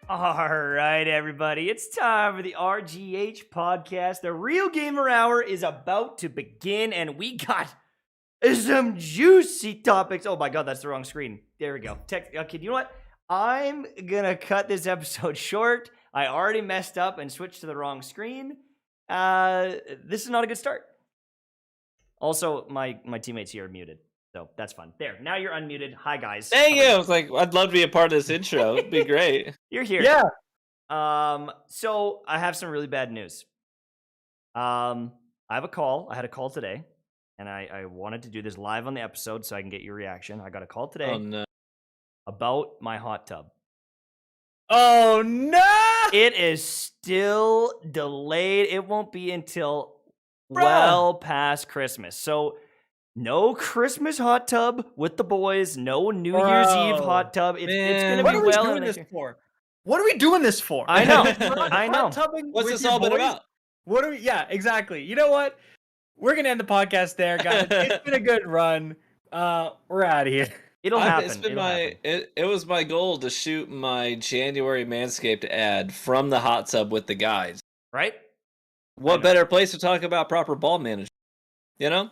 All right, everybody, it's time for the RGH podcast. The Real Gamer Hour is about to begin, and we got some juicy topics. Oh my god, that's the wrong screen. There we go. Okay, you know what? I'm gonna cut this episode short. I already messed up and switched to the wrong screen. This is not a good start. Also, my teammates here are muted. So that's fun. There, now you're unmuted. Hi, guys. Thank you. I was like, I'd love to be a part of this intro. It'd be great. You're here. Yeah. So I have some really bad news. I have a call. I had a call today, and I wanted to do this live on the episode so I can get your reaction. I got a call today Oh no. about my hot tub. Oh no! It is still delayed. It won't be until Bruh. well past Christmas. So no Christmas hot tub with the boys. No New Year's Eve hot tub. It's Man. gonna What be are we well doing in this the- for? What are we doing this for? I know. Hot I know. tubbing What's with this your all been boys? about? What are we? Yeah, exactly. You know what? We're gonna end the podcast there, guys. It's been a good run. We're out of here. It'll happen. It's been It'll happen. it was my goal to shoot my January Manscaped ad from the hot tub with the guys. Right? What better place to talk about proper ball management? You know?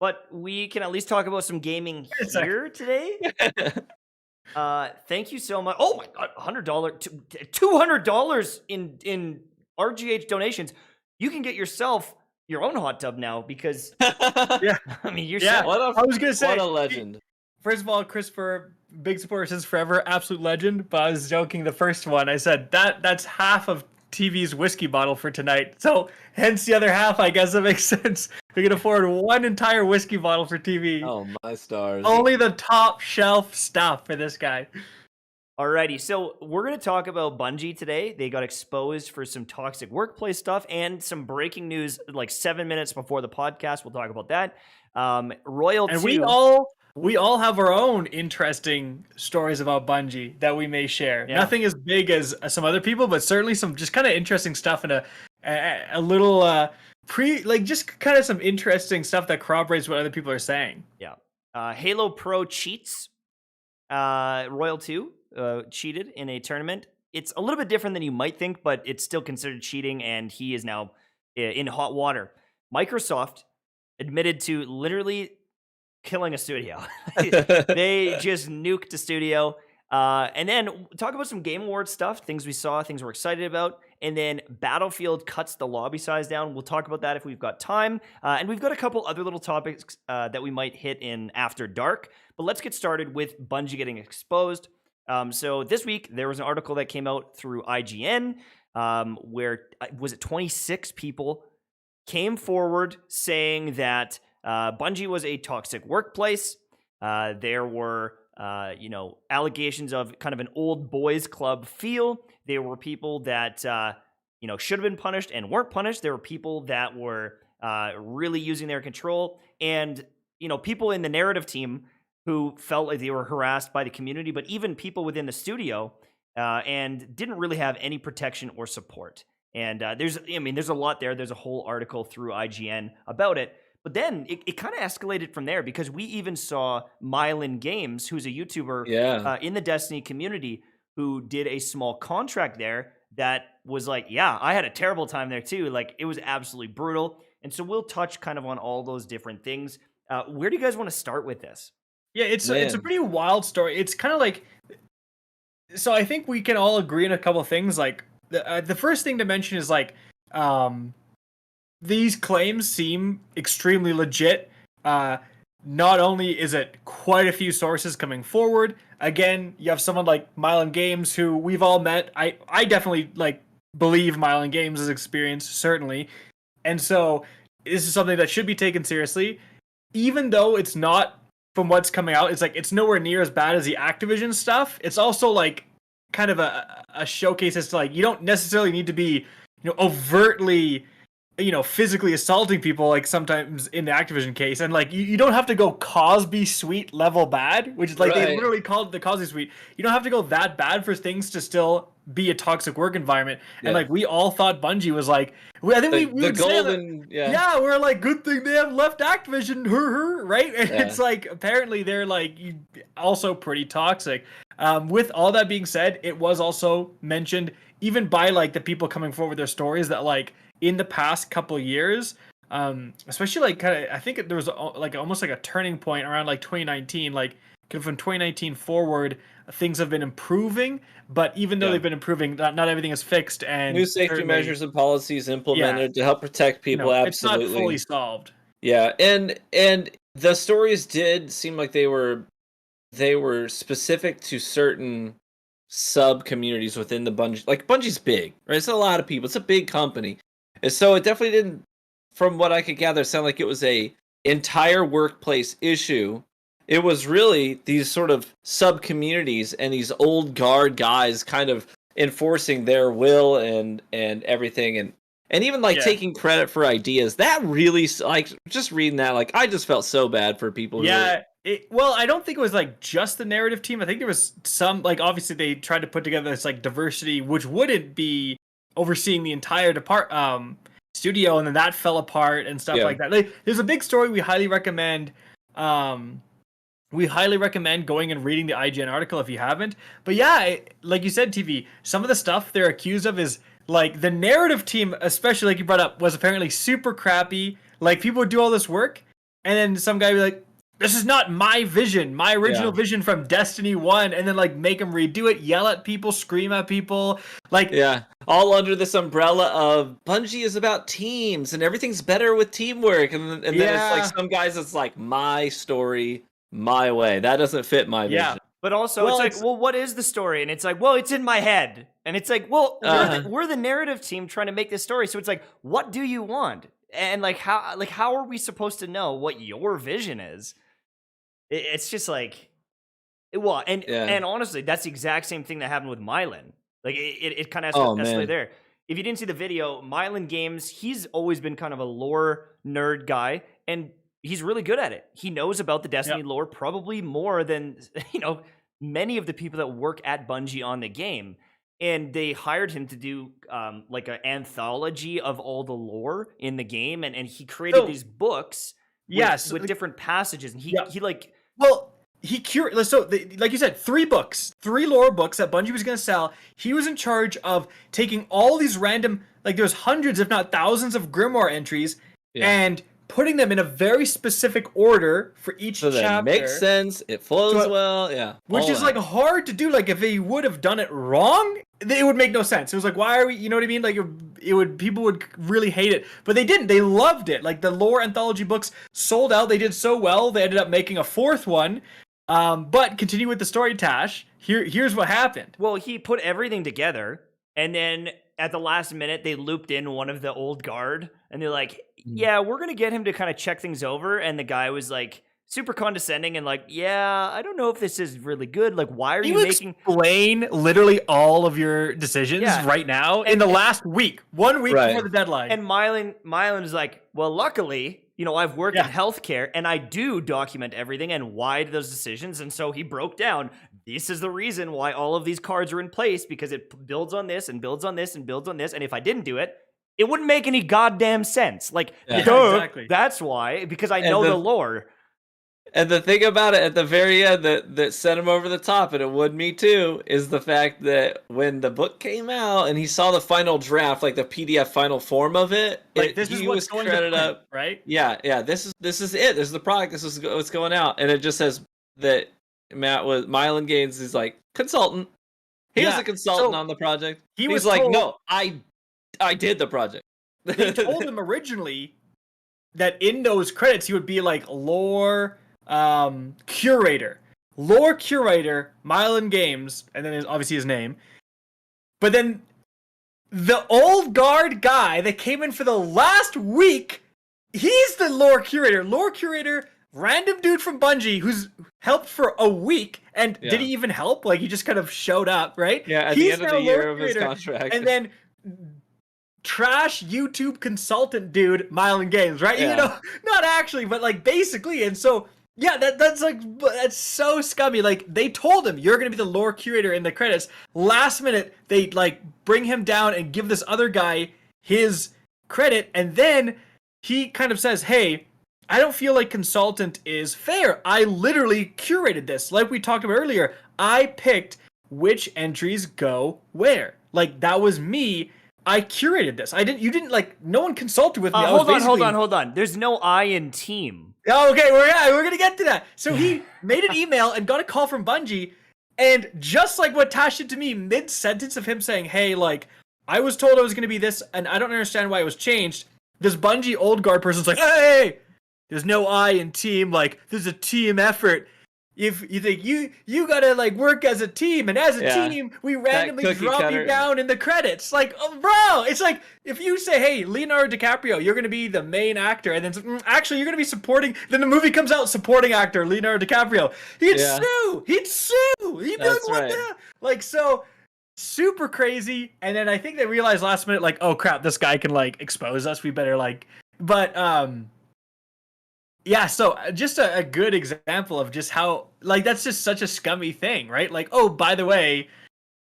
But we can at least talk about some gaming Wait a second. here today. Thank you so much. Oh my god, $200 in RGH donations. You can get yourself your own hot tub now because Yeah. I mean you're Yeah. set. What I was gonna say. what a legend. First of all, Christopher, big supporter since forever, absolute legend. But I was joking. The first one, I said that's half of TV's whiskey bottle for tonight. So hence the other half. I guess that makes sense. We can afford one entire whiskey bottle for TV. Oh my stars. Only the top shelf stuff for this guy. Alrighty, so we're gonna talk about Bungie today. They got exposed for some toxic workplace stuff and some breaking news like 7 minutes before the podcast. We'll talk about that. Royal And 2. we all have our own interesting stories about Bungie that we may share. Yeah. Nothing as big as some other people, but certainly some just kind of interesting stuff and a little just kind of some interesting stuff that corroborates what other people are saying. Halo Pro cheats. Royal 2 cheated in a tournament. It's a little bit different than you might think, but it's still considered cheating, and he is now in hot water. Microsoft admitted to literally killing a studio. They just nuked a studio. And then talk about some Game Awards stuff, things we saw, things we're excited about. And then Battlefield cuts the lobby size down. We'll talk about that if we've got time. And we've got a couple other little topics that we might hit in After Dark. But let's get started with Bungie getting exposed. So this week, there was an article that came out through IGN where, was it 26 people came forward saying that Bungie was a toxic workplace. There were allegations of kind of an old boys club feel. There were people that, should have been punished and weren't punished. There were people that were really using their control. And, people in the narrative team who felt like they were harassed by the community, but even people within the studio and didn't really have any protection or support. And there's a lot there. There's a whole article through IGN about it. But then it kind of escalated from there because we even saw Milan Games, who's a YouTuber in the Destiny community, who did a small contract there that was like, yeah, I had a terrible time there too. Like, it was absolutely brutal. And so we'll touch kind of on all those different things. Where do you guys want to start with this? Yeah, it's a pretty wild story. It's kind of like, so I think we can all agree on a couple of things. Like the first thing to mention is like, these claims seem extremely legit. Not only is it quite a few sources coming forward. Again, you have someone like Milan Games, who we've all met. I definitely believe Milan Games' experience, certainly. And so this is something that should be taken seriously. Even though it's not, from what's coming out, it's nowhere near as bad as the Activision stuff. It's also kind of a showcase as to you don't necessarily need to be overtly physically assaulting people sometimes in the Activision case, and you don't have to go Cosby Suite level bad, which is they literally called it the Cosby Suite. You don't have to go that bad for things to still be a toxic work environment. Yeah. And we all thought Bungie was I think we would golden say that, we're good thing they have left Activision, right? And it's apparently they're also pretty toxic. With all that being said, it was also mentioned even by like the people coming forward with their stories that like in the past couple years, especially like kind of I think there was like almost like a turning point around like 2019, like kind of from 2019 forward, things have been improving. But even though they've been improving, not everything is fixed. And new safety measures and policies implemented to help protect people. it's not Absolutely, fully solved. Yeah, and the stories did seem like they were specific to certain sub communities within the Bungie. Like Bungie's big, right? It's a lot of people. It's a big company, and so it definitely didn't, from what I could gather, sound like it was a entire workplace issue. It was really these sort of sub communities and these old guard guys kind of enforcing their will and everything, and even like taking credit for ideas. That really, like, just reading that, like, I just felt so bad for people who well, I don't think it was like just the narrative team. I think there was some, like, obviously they tried to put together this like diversity, which wouldn't be overseeing the entire studio, and then that fell apart and stuff like that. Like, there's a big story we highly recommend. We highly recommend going and reading the IGN article if you haven't. But yeah, like you said, TV, some of the stuff they're accused of is like the narrative team, especially like you brought up, was apparently super crappy. Like people would do all this work, and then some guy would be like, "This is not my vision, my original vision from Destiny 1," and then like make them redo it, yell at people, scream at people, like all under this umbrella of Bungie is about teams and everything's better with teamwork, and then it's like some guys, it's like my story, my way. That doesn't fit my vision. But also, it's like, well, what is the story? And it's like, well, it's in my head. And it's like, well, we're the narrative team trying to make this story. So it's like, what do you want? And like, how are we supposed to know what your vision is? It's just like, well, and honestly, that's the exact same thing that happened with Milan. Like, it kind of escalated there. If you didn't see the video, Milan Games, he's always been kind of a lore nerd guy, and he's really good at it. He knows about the Destiny lore probably more than, many of the people that work at Bungie on the game. And they hired him to do like an anthology of all the lore in the game. And he created these books with different passages. And he like... Well, he curated... So, like you said, 3 lore books that Bungie was going to sell. He was in charge of taking all these random... Like, there's hundreds, if not thousands of Grimoire entries. And putting them in a very specific order for each chapter. That makes sense. It flows well. Which is like hard to do. Like if they would have done it wrong, it would make no sense. It was like, why are we? You know what I mean? Like people would really hate it, but they didn't. They loved it. Like the lore anthology books sold out. They did so well. They ended up making a 4th one. But continue with the story, Tash. Here's what happened. Well, he put everything together, and then at the last minute, they looped in one of the old guard, and they're like, yeah, we're going to get him to kind of check things over. And the guy was like super condescending and like, yeah, I don't know if this is really good. Like, why are you making... explain literally all of your decisions right now in the last week, 1 week before the deadline. And Milan is like, well, luckily, I've worked in healthcare and I do document everything and why those decisions. And so he broke down, this is the reason why all of these cards are in place, because it builds on this and builds on this and builds on this. And if I didn't do it, it wouldn't make any goddamn sense. Like, exactly. That's why, because I know the lore. And the thing about it at the very end that sent him over the top, and it would me too, is the fact that when the book came out and he saw the final draft, like the PDF final form of it, this is what's going to print, right? Yeah. This is it. This is the product. This is what's going out, and it just says that Milan Games is like consultant. He was a consultant on the project. He's like, no, I did the project. They told him originally that in those credits he would be like lore curator, Milan Games, and then obviously his name. But then the old guard guy that came in for the last week, he's the lore curator, random dude from Bungie who's helped for a week. And did he even help? Like he just kind of showed up, right? Yeah, at the end of the year of his contract. And then trash YouTube consultant dude, Milan Games, right? Yeah. Not actually, but like basically. And so, that's so scummy. Like they told him you're going to be the lore curator in the credits. Last minute, they like bring him down and give this other guy his credit. And then he kind of says, hey, I don't feel like consultant is fair. I literally curated this. Like we talked about earlier, I picked which entries go where. Like, that was me. I curated this. You didn't, like, no one consulted with me. Hold on. There's no I in team. Oh, okay, we're gonna get to that. So he made an email and got a call from Bungie, and just like what Tash did to me, mid-sentence of him saying, hey, like, I was told I was gonna be this, and I don't understand why it was changed. This Bungie old guard person's like, hey, there's no I in team, like, there's a team effort. If you think you gotta like work as a team, and as a team, we randomly drop you down in the credits. Like, oh, bro, it's like if you say, "Hey, Leonardo DiCaprio, you're gonna be the main actor," and then actually you're gonna be supporting. Then the movie comes out, supporting actor Leonardo DiCaprio. He'd sue. He'd be like, "What the?" Like, so super crazy. And then I think they realized last minute, like, "Oh crap, this guy can like expose us. We better like." But yeah, so just a good example of just how, like, that's just such a scummy thing, right? Like, oh, by the way,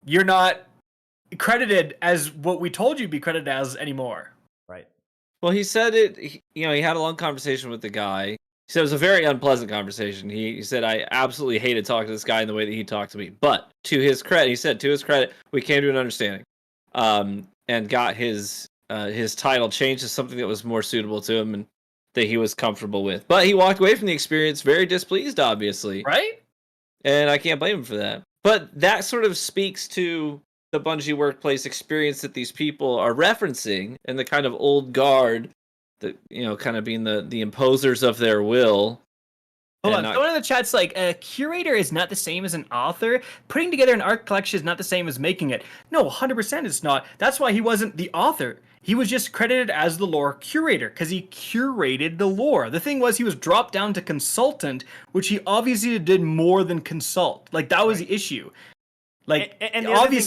you're not credited as what we told you to be credited as anymore. Right. Well, he said it, he had a long conversation with the guy. He said it was a very unpleasant conversation. He said, I absolutely hated talking to this guy in the way that he talked to me. But to his credit, he said, to his credit, we came to an understanding. And got his title changed to something that was more suitable to him and that he was comfortable with. But he walked away from the experience very displeased, obviously. Right? And I can't blame him for that. But that sort of speaks to the Bungie workplace experience that these people are referencing, and the kind of old guard that, kind of being the imposers of their will. Hold on, someone in the chat's like, a curator is not the same as an author. Putting together an art collection is not the same as making it. No, 100% it's not. That's why he wasn't the author. He was just credited as the lore curator, because he curated the lore. The thing was, he was dropped down to consultant, which he obviously did more than consult. Like, that was the issue. Like, and the other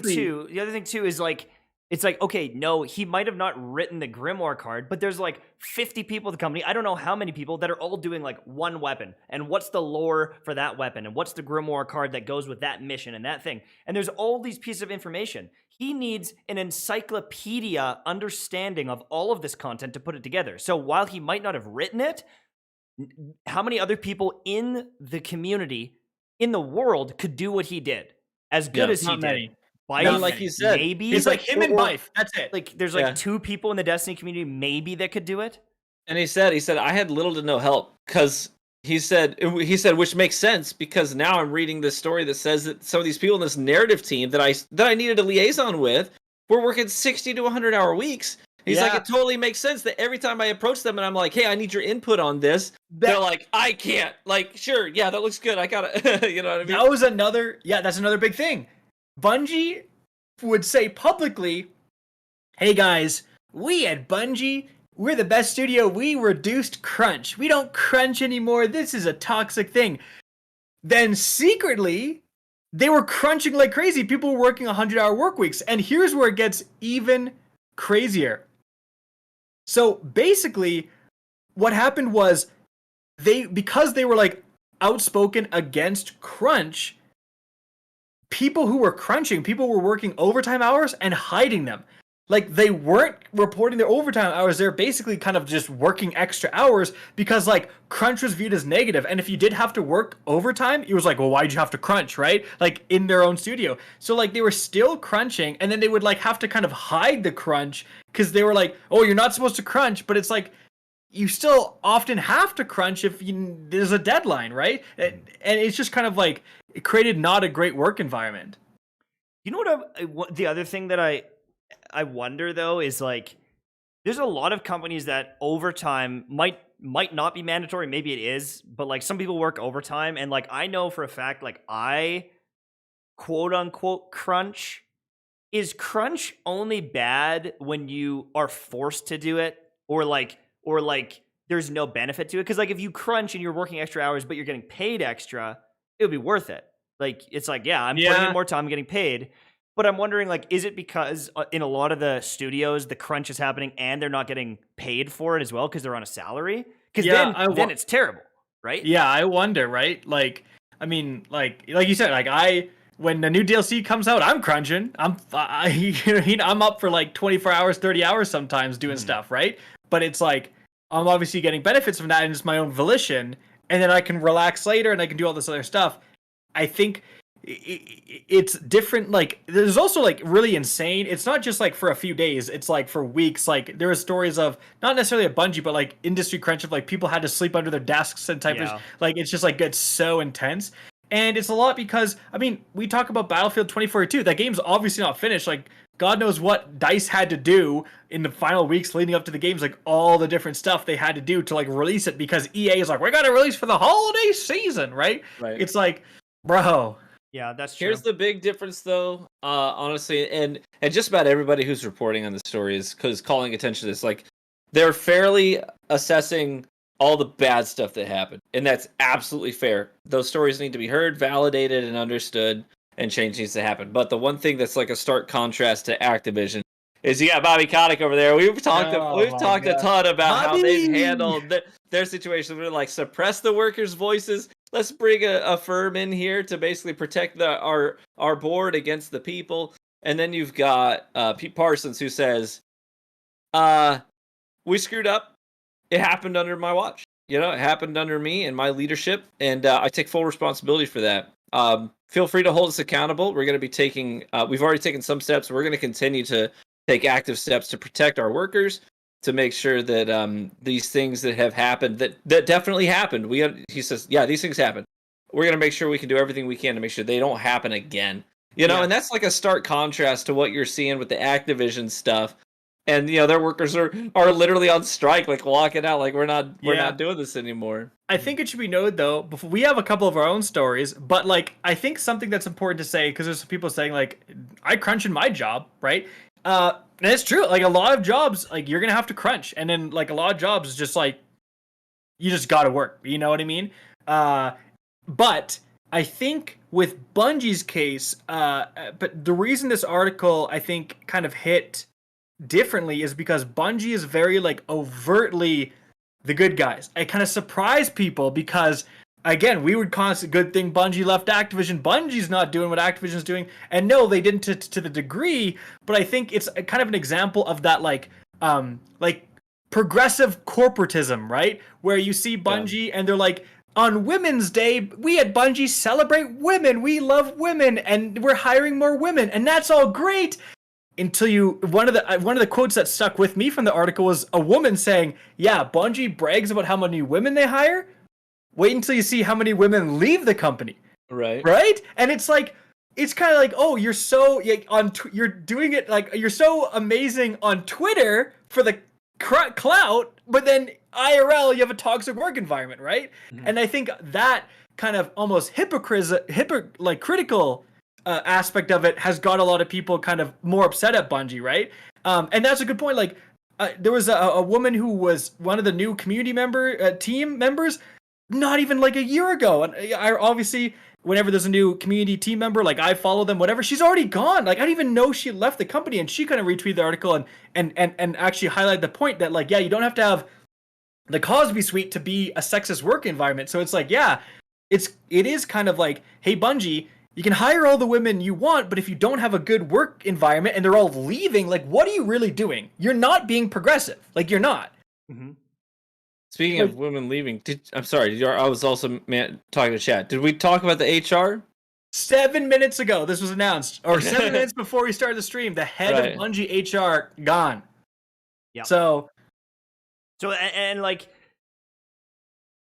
thing too is like, it's like, okay, no, he might have not written the Grimoire card, but there's like 50 people at the company, I don't know how many people, that are all doing like one weapon. And what's the lore for that weapon? And what's the Grimoire card that goes with that mission and that thing? And there's all these pieces of information. He needs an encyclopedia understanding of all of this content to put it together. So while he might not have written it, how many other people in the community, in the world, could do what he did? As good as he did. Bife, like you said, maybe it's like him and Bife. That's it. Like, there's like two people in the Destiny community maybe that could do it. And he said I had little to no help, because he said which makes sense, because now I'm reading this story that says that some of these people in this narrative team that I needed a liaison with were working 60 to 100-hour weeks. He's like, it totally makes sense that every time I approach them and I'm like, hey, I need your input on this, they're like, I can't. Like, sure, yeah, that looks good. I gotta, you know what I mean? That was that's another big thing. Bungie would say publicly, hey guys, we at Bungie, we're the best studio. We reduced crunch. We don't crunch anymore. This is a toxic thing. Then secretly, they were crunching like crazy. People were working 100-hour work weeks. And here's where it gets even crazier. So basically, what happened was because they were like outspoken against crunch, people who were crunching, people were working overtime hours and hiding them. Like, they weren't reporting their overtime hours. They're basically kind of just working extra hours because, like, crunch was viewed as negative. And if you did have to work overtime, it was like, well, why'd you have to crunch, right? Like, in their own studio. So, like, they were still crunching, and then they would, like, have to kind of hide the crunch because they were like, oh, you're not supposed to crunch. But it's like, you still often have to crunch if there's a deadline, right? And it's just kind of like, it created not a great work environment. You know what the other thing that I wonder, though, is like, there's a lot of companies that overtime might not be mandatory. Maybe it is, but like, some people work overtime, and like, I know for a fact, like, I quote unquote crunch. Is crunch only bad when you are forced to do it, or like there's no benefit to it? Because like, if you crunch and you're working extra hours but you're getting paid extra, it would be worth it. Like, it's like, yeah, I'm putting in more time, I'm getting paid. But I'm wondering, like, is it because in a lot of the studios, the crunch is happening and they're not getting paid for it as well because they're on a salary? Because then it's terrible, right? Yeah, I wonder, right? Like, I mean, like you said, like, when the new DLC comes out, I'm crunching. I'm up for like 24 hours, 30 hours sometimes doing stuff, right? But it's like, I'm obviously getting benefits from that, and it's my own volition, and then I can relax later and I can do all this other stuff. I think it's different. Like there's also like really insane. It's not just like for a few days. It's like for weeks. Like there were stories of not necessarily a Bungie, but like industry crunch of like people had to sleep under their desks and type of like it's just like gets so intense. And it's a lot because I mean we talk about Battlefield 2042. That game's obviously not finished. Like God knows what DICE had to do in the final weeks leading up to the games, like all the different stuff they had to do to like release it because EA is like, we got to release for the holiday season, right? Right. It's like, bro. Yeah, that's true. Here's the big difference, though. Honestly, and just about everybody who's reporting on the story is because calling attention to this, like they're fairly assessing all the bad stuff that happened, and that's absolutely fair. Those stories need to be heard, validated, and understood. And change needs to happen. But the one thing that's like a stark contrast to Activision is you got Bobby Kotick over there. We've talked a ton about how they've handled their situation. We're like suppress the workers' voices. Let's bring a firm in here to basically protect our board against the people. And then you've got Pete Parsons who says, "We screwed up. It happened under my watch. You know, it happened under me and my leadership, and I take full responsibility for that." Feel free to hold us accountable. We're going to be taking, we've already taken some steps. We're going to continue to take active steps to protect our workers, to make sure that these things that have happened, that definitely happened. He says, yeah, these things happen. We're going to make sure we can do everything we can to make sure they don't happen again. You know, and that's like a stark contrast to what you're seeing with the Activision stuff. And you know their workers are literally on strike, like walking out, like we're not doing this anymore. I think it should be noted though, before we have a couple of our own stories, but like I think something that's important to say because there's some people saying like I crunch in my job, right? And it's true. Like a lot of jobs, like you're gonna have to crunch, and then like a lot of jobs is just like you just gotta work. You know what I mean? But I think with Bungie's case, but the reason this article I think kind of hit differently is because Bungie is very like overtly the good guys. It kind of surprised people because again, we would call it a good thing Bungie left Activision. Bungie's not doing what Activision's doing, and no, they didn't to the degree. But I think it's a kind of an example of that like progressive corporatism, right? Where you see Bungie and they're like, on Women's Day, we at Bungie celebrate women. We love women, and we're hiring more women, and that's all great. Until one of the quotes that stuck with me from the article was a woman saying, "Yeah, Bungie brags about how many women they hire. Wait until you see how many women leave the company." Right? And it's like, it's kind of like, oh, you're so you're doing it like you're so amazing on Twitter for the clout, but then IRL you have a toxic work environment, right? Mm-hmm. And I think that kind of almost critical aspect of it has got a lot of people kind of more upset at Bungie, right? And that's a good point. Like, there was a woman who was one of the new community team members, not even like a year ago. And I obviously, whenever there's a new community team member, like I follow them, whatever. She's already gone. Like I didn't even know she left the company, and she kind of retweeted the article and actually highlighted the point that like, yeah, you don't have to have the Cosby Suite to be a sexist work environment. So it's like, yeah, it is kind of like, hey, Bungie, you can hire all the women you want, but if you don't have a good work environment and they're all leaving, like, what are you really doing? You're not being progressive. Like, you're not. Mm-hmm. Speaking of women leaving, I'm sorry, I was also talking to chat. Did we talk about the HR? 7 minutes ago, this was announced. Or 7 minutes before we started the stream, the head of Bungie HR gone. Yeah. So, and like,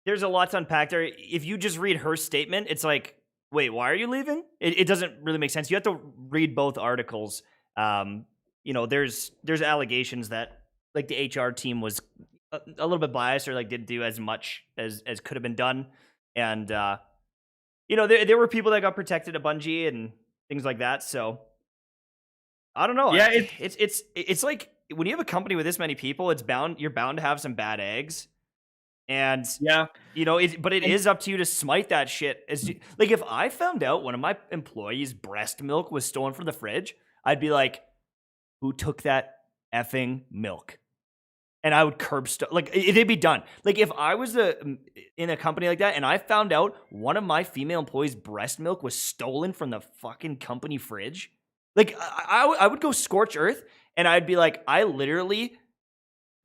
there's a lot to unpack there. If you just read her statement, it's like, wait, why are you leaving? It doesn't really make sense. You have to read both articles. You know, there's allegations that like the HR team was a little bit biased or like didn't do as much as could have been done. And, you know, there were people that got protected at Bungie and things like that. So I don't know. Yeah, it's like when you have a company with this many people, you're bound to have some bad eggs. And yeah, you know, it is up to you to smite that shit. Like if I found out one of my employees' breast milk was stolen from the fridge, I'd be like, "Who took that effing milk?" And I would curb like they'd be done. Like if I was in a company like that and I found out one of my female employees' breast milk was stolen from the fucking company fridge, like I would go scorch earth and I'd be like, I literally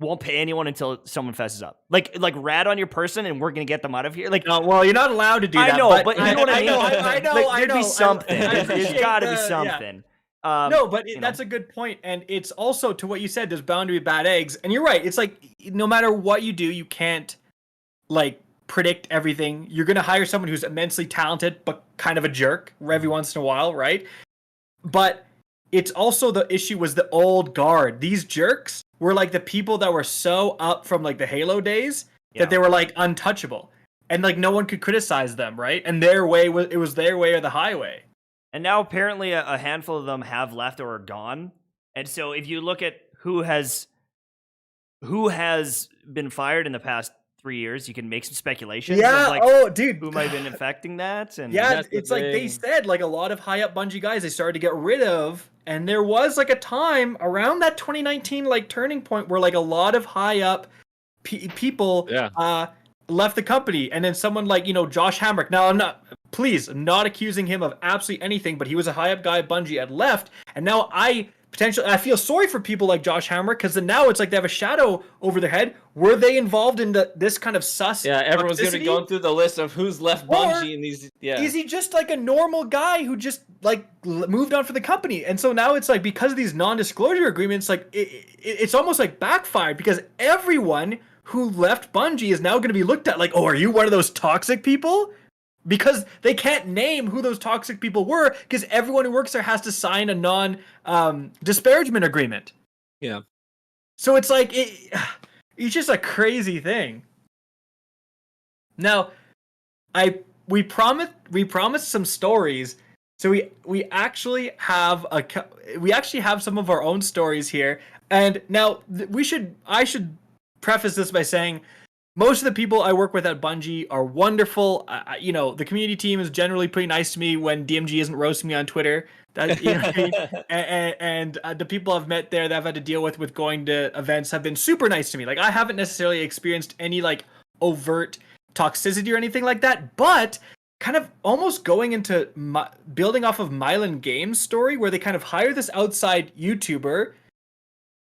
won't pay anyone until someone fesses up. Like rat on your person, and we're gonna get them out of here. Like, No, well, you're not allowed to do that. I know, but you know what I mean. I know. Like, there'd be something. There's appreciate got to be the- yeah. something. No, but you know. that's a good point, and it's also to what you said. There's bound to be bad eggs, and you're right. It's like no matter what you do, you can't like predict everything. You're gonna hire someone who's immensely talented, but kind of a jerk every once in a while, right? But it's also the issue was the old guard. These jerks were like the people that were so up from like the Halo days that they were like untouchable, and like no one could criticize them, right? And their way was their way or the highway. And now apparently a handful of them have left or are gone. And so if you look at who has been fired in the past 3 years, you can make some speculations. Yeah. Of like Oh, dude. who might have been affecting that. And Yeah, it's like they said, like a lot of high up Bungie guys they started to get rid of, and there was like a time around that 2019 like turning point where like a lot of high up people left the company, and then someone like Josh Hamrick. Now I'm not accusing him of absolutely anything, but he was a high up guy at Bungie had left, and now I feel sorry for people like Josh Hamrick because then now it's like they have a shadow over their head. Were they involved in this kind of sus? Yeah, everyone's gonna be going through the list of who's left Bungie and these. Yeah, is he just like a normal guy who just like moved on for the company? And so now it's like because of these non-disclosure agreements, like it's almost like backfired because everyone who left Bungie is now going to be looked at like, oh, are you one of those toxic people? Because they can't name who those toxic people were because everyone who works there has to sign a non-disparagement agreement. Yeah. So it's like, it's just a crazy thing. Now, we promised some stories. So we actually have some of our own stories here. And now I should preface this by saying most of the people I work with at Bungie are wonderful. The community team is generally pretty nice to me when DMG isn't roasting me on Twitter. That, you know what I mean? And the people I've met there that I've had to deal with going to events have been super nice to me. Like I haven't necessarily experienced any like overt toxicity or anything like that, but kind of almost going into building off of Milan Games' story where they kind of hire this outside YouTuber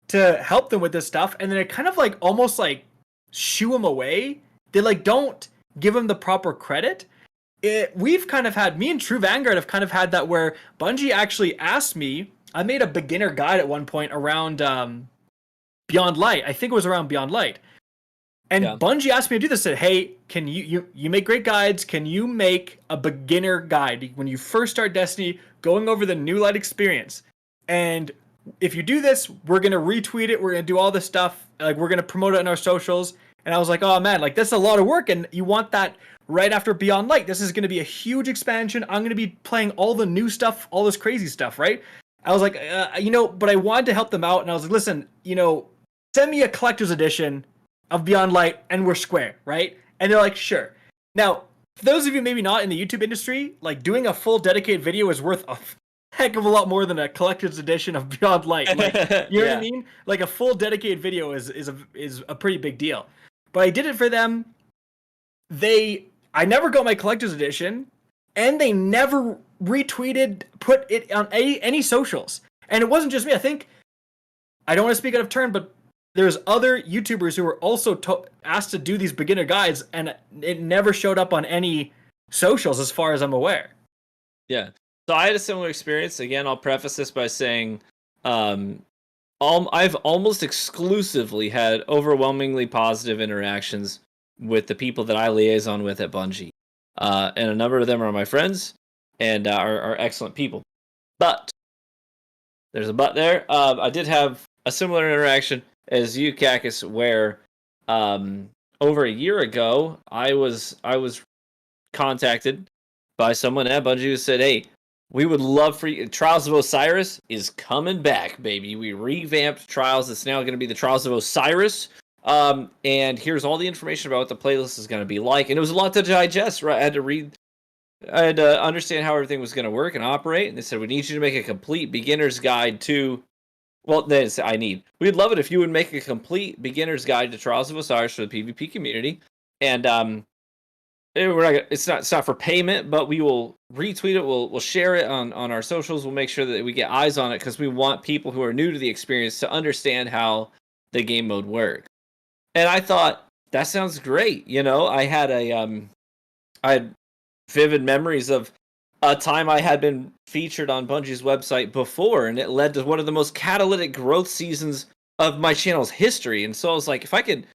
to help them with this stuff, and then it kind of like almost like shoo him away. They like don't give him the proper credit. We've kind of had, me and True Vanguard have kind of had that where Bungie actually asked me, I made a beginner guide at one point around Beyond Light. I think it was around Beyond Light. And Bungie asked me to do this, said, hey, can you make great guides, can you make a beginner guide when you first start Destiny going over the New Light experience? And if you do this, we're going to retweet it, we're going to do all this stuff, like we're going to promote it on our socials. And I was like, oh man, like that's a lot of work, and you want that right after Beyond Light. This is going to be a huge expansion. I'm going to be playing all the new stuff, all this crazy stuff, right? I was like, but I wanted to help them out, and I was like, listen, send me a collector's edition of Beyond Light, and we're square, right? And they're like, sure. Now, for those of you maybe not in the YouTube industry, like doing a full dedicated video is worth a heck of a lot more than a collector's edition of Beyond Light. Like, you know what I mean? Like a full dedicated video is a pretty big deal. But I did it for them. I never got my collector's edition, and they never retweeted, put it on any socials. And it wasn't just me. I think, I don't want to speak out of turn, but there's other YouTubers who were also asked to do these beginner guides, and it never showed up on any socials as far as I'm aware. Yeah. So I had a similar experience. Again, I'll preface this by saying I've almost exclusively had overwhelmingly positive interactions with the people that I liaison with at Bungie. And a number of them are my friends and are excellent people. But there's a but there. I did have a similar interaction as you, Kakis, where over a year ago I was contacted by someone at Bungie who said, hey, we would love for you. Trials of Osiris is coming back, baby. We revamped Trials. It's now going to be the Trials of Osiris. And here's all the information about what the playlist is going to be like. And it was a lot to digest, right? I had to understand how everything was going to work and operate. And they said, we need you to make a complete beginner's guide to... Well, they said, we'd love it if you would make a complete beginner's guide to Trials of Osiris for the PvP community. And it's not for payment, but we will retweet it. We'll share it on our socials. We'll make sure that we get eyes on it because we want people who are new to the experience to understand how the game mode work. And I thought, that sounds great. You know, I had vivid memories of a time I had been featured on Bungie's website before, and it led to one of the most catalytic growth seasons of my channel's history. And so I was like, if I could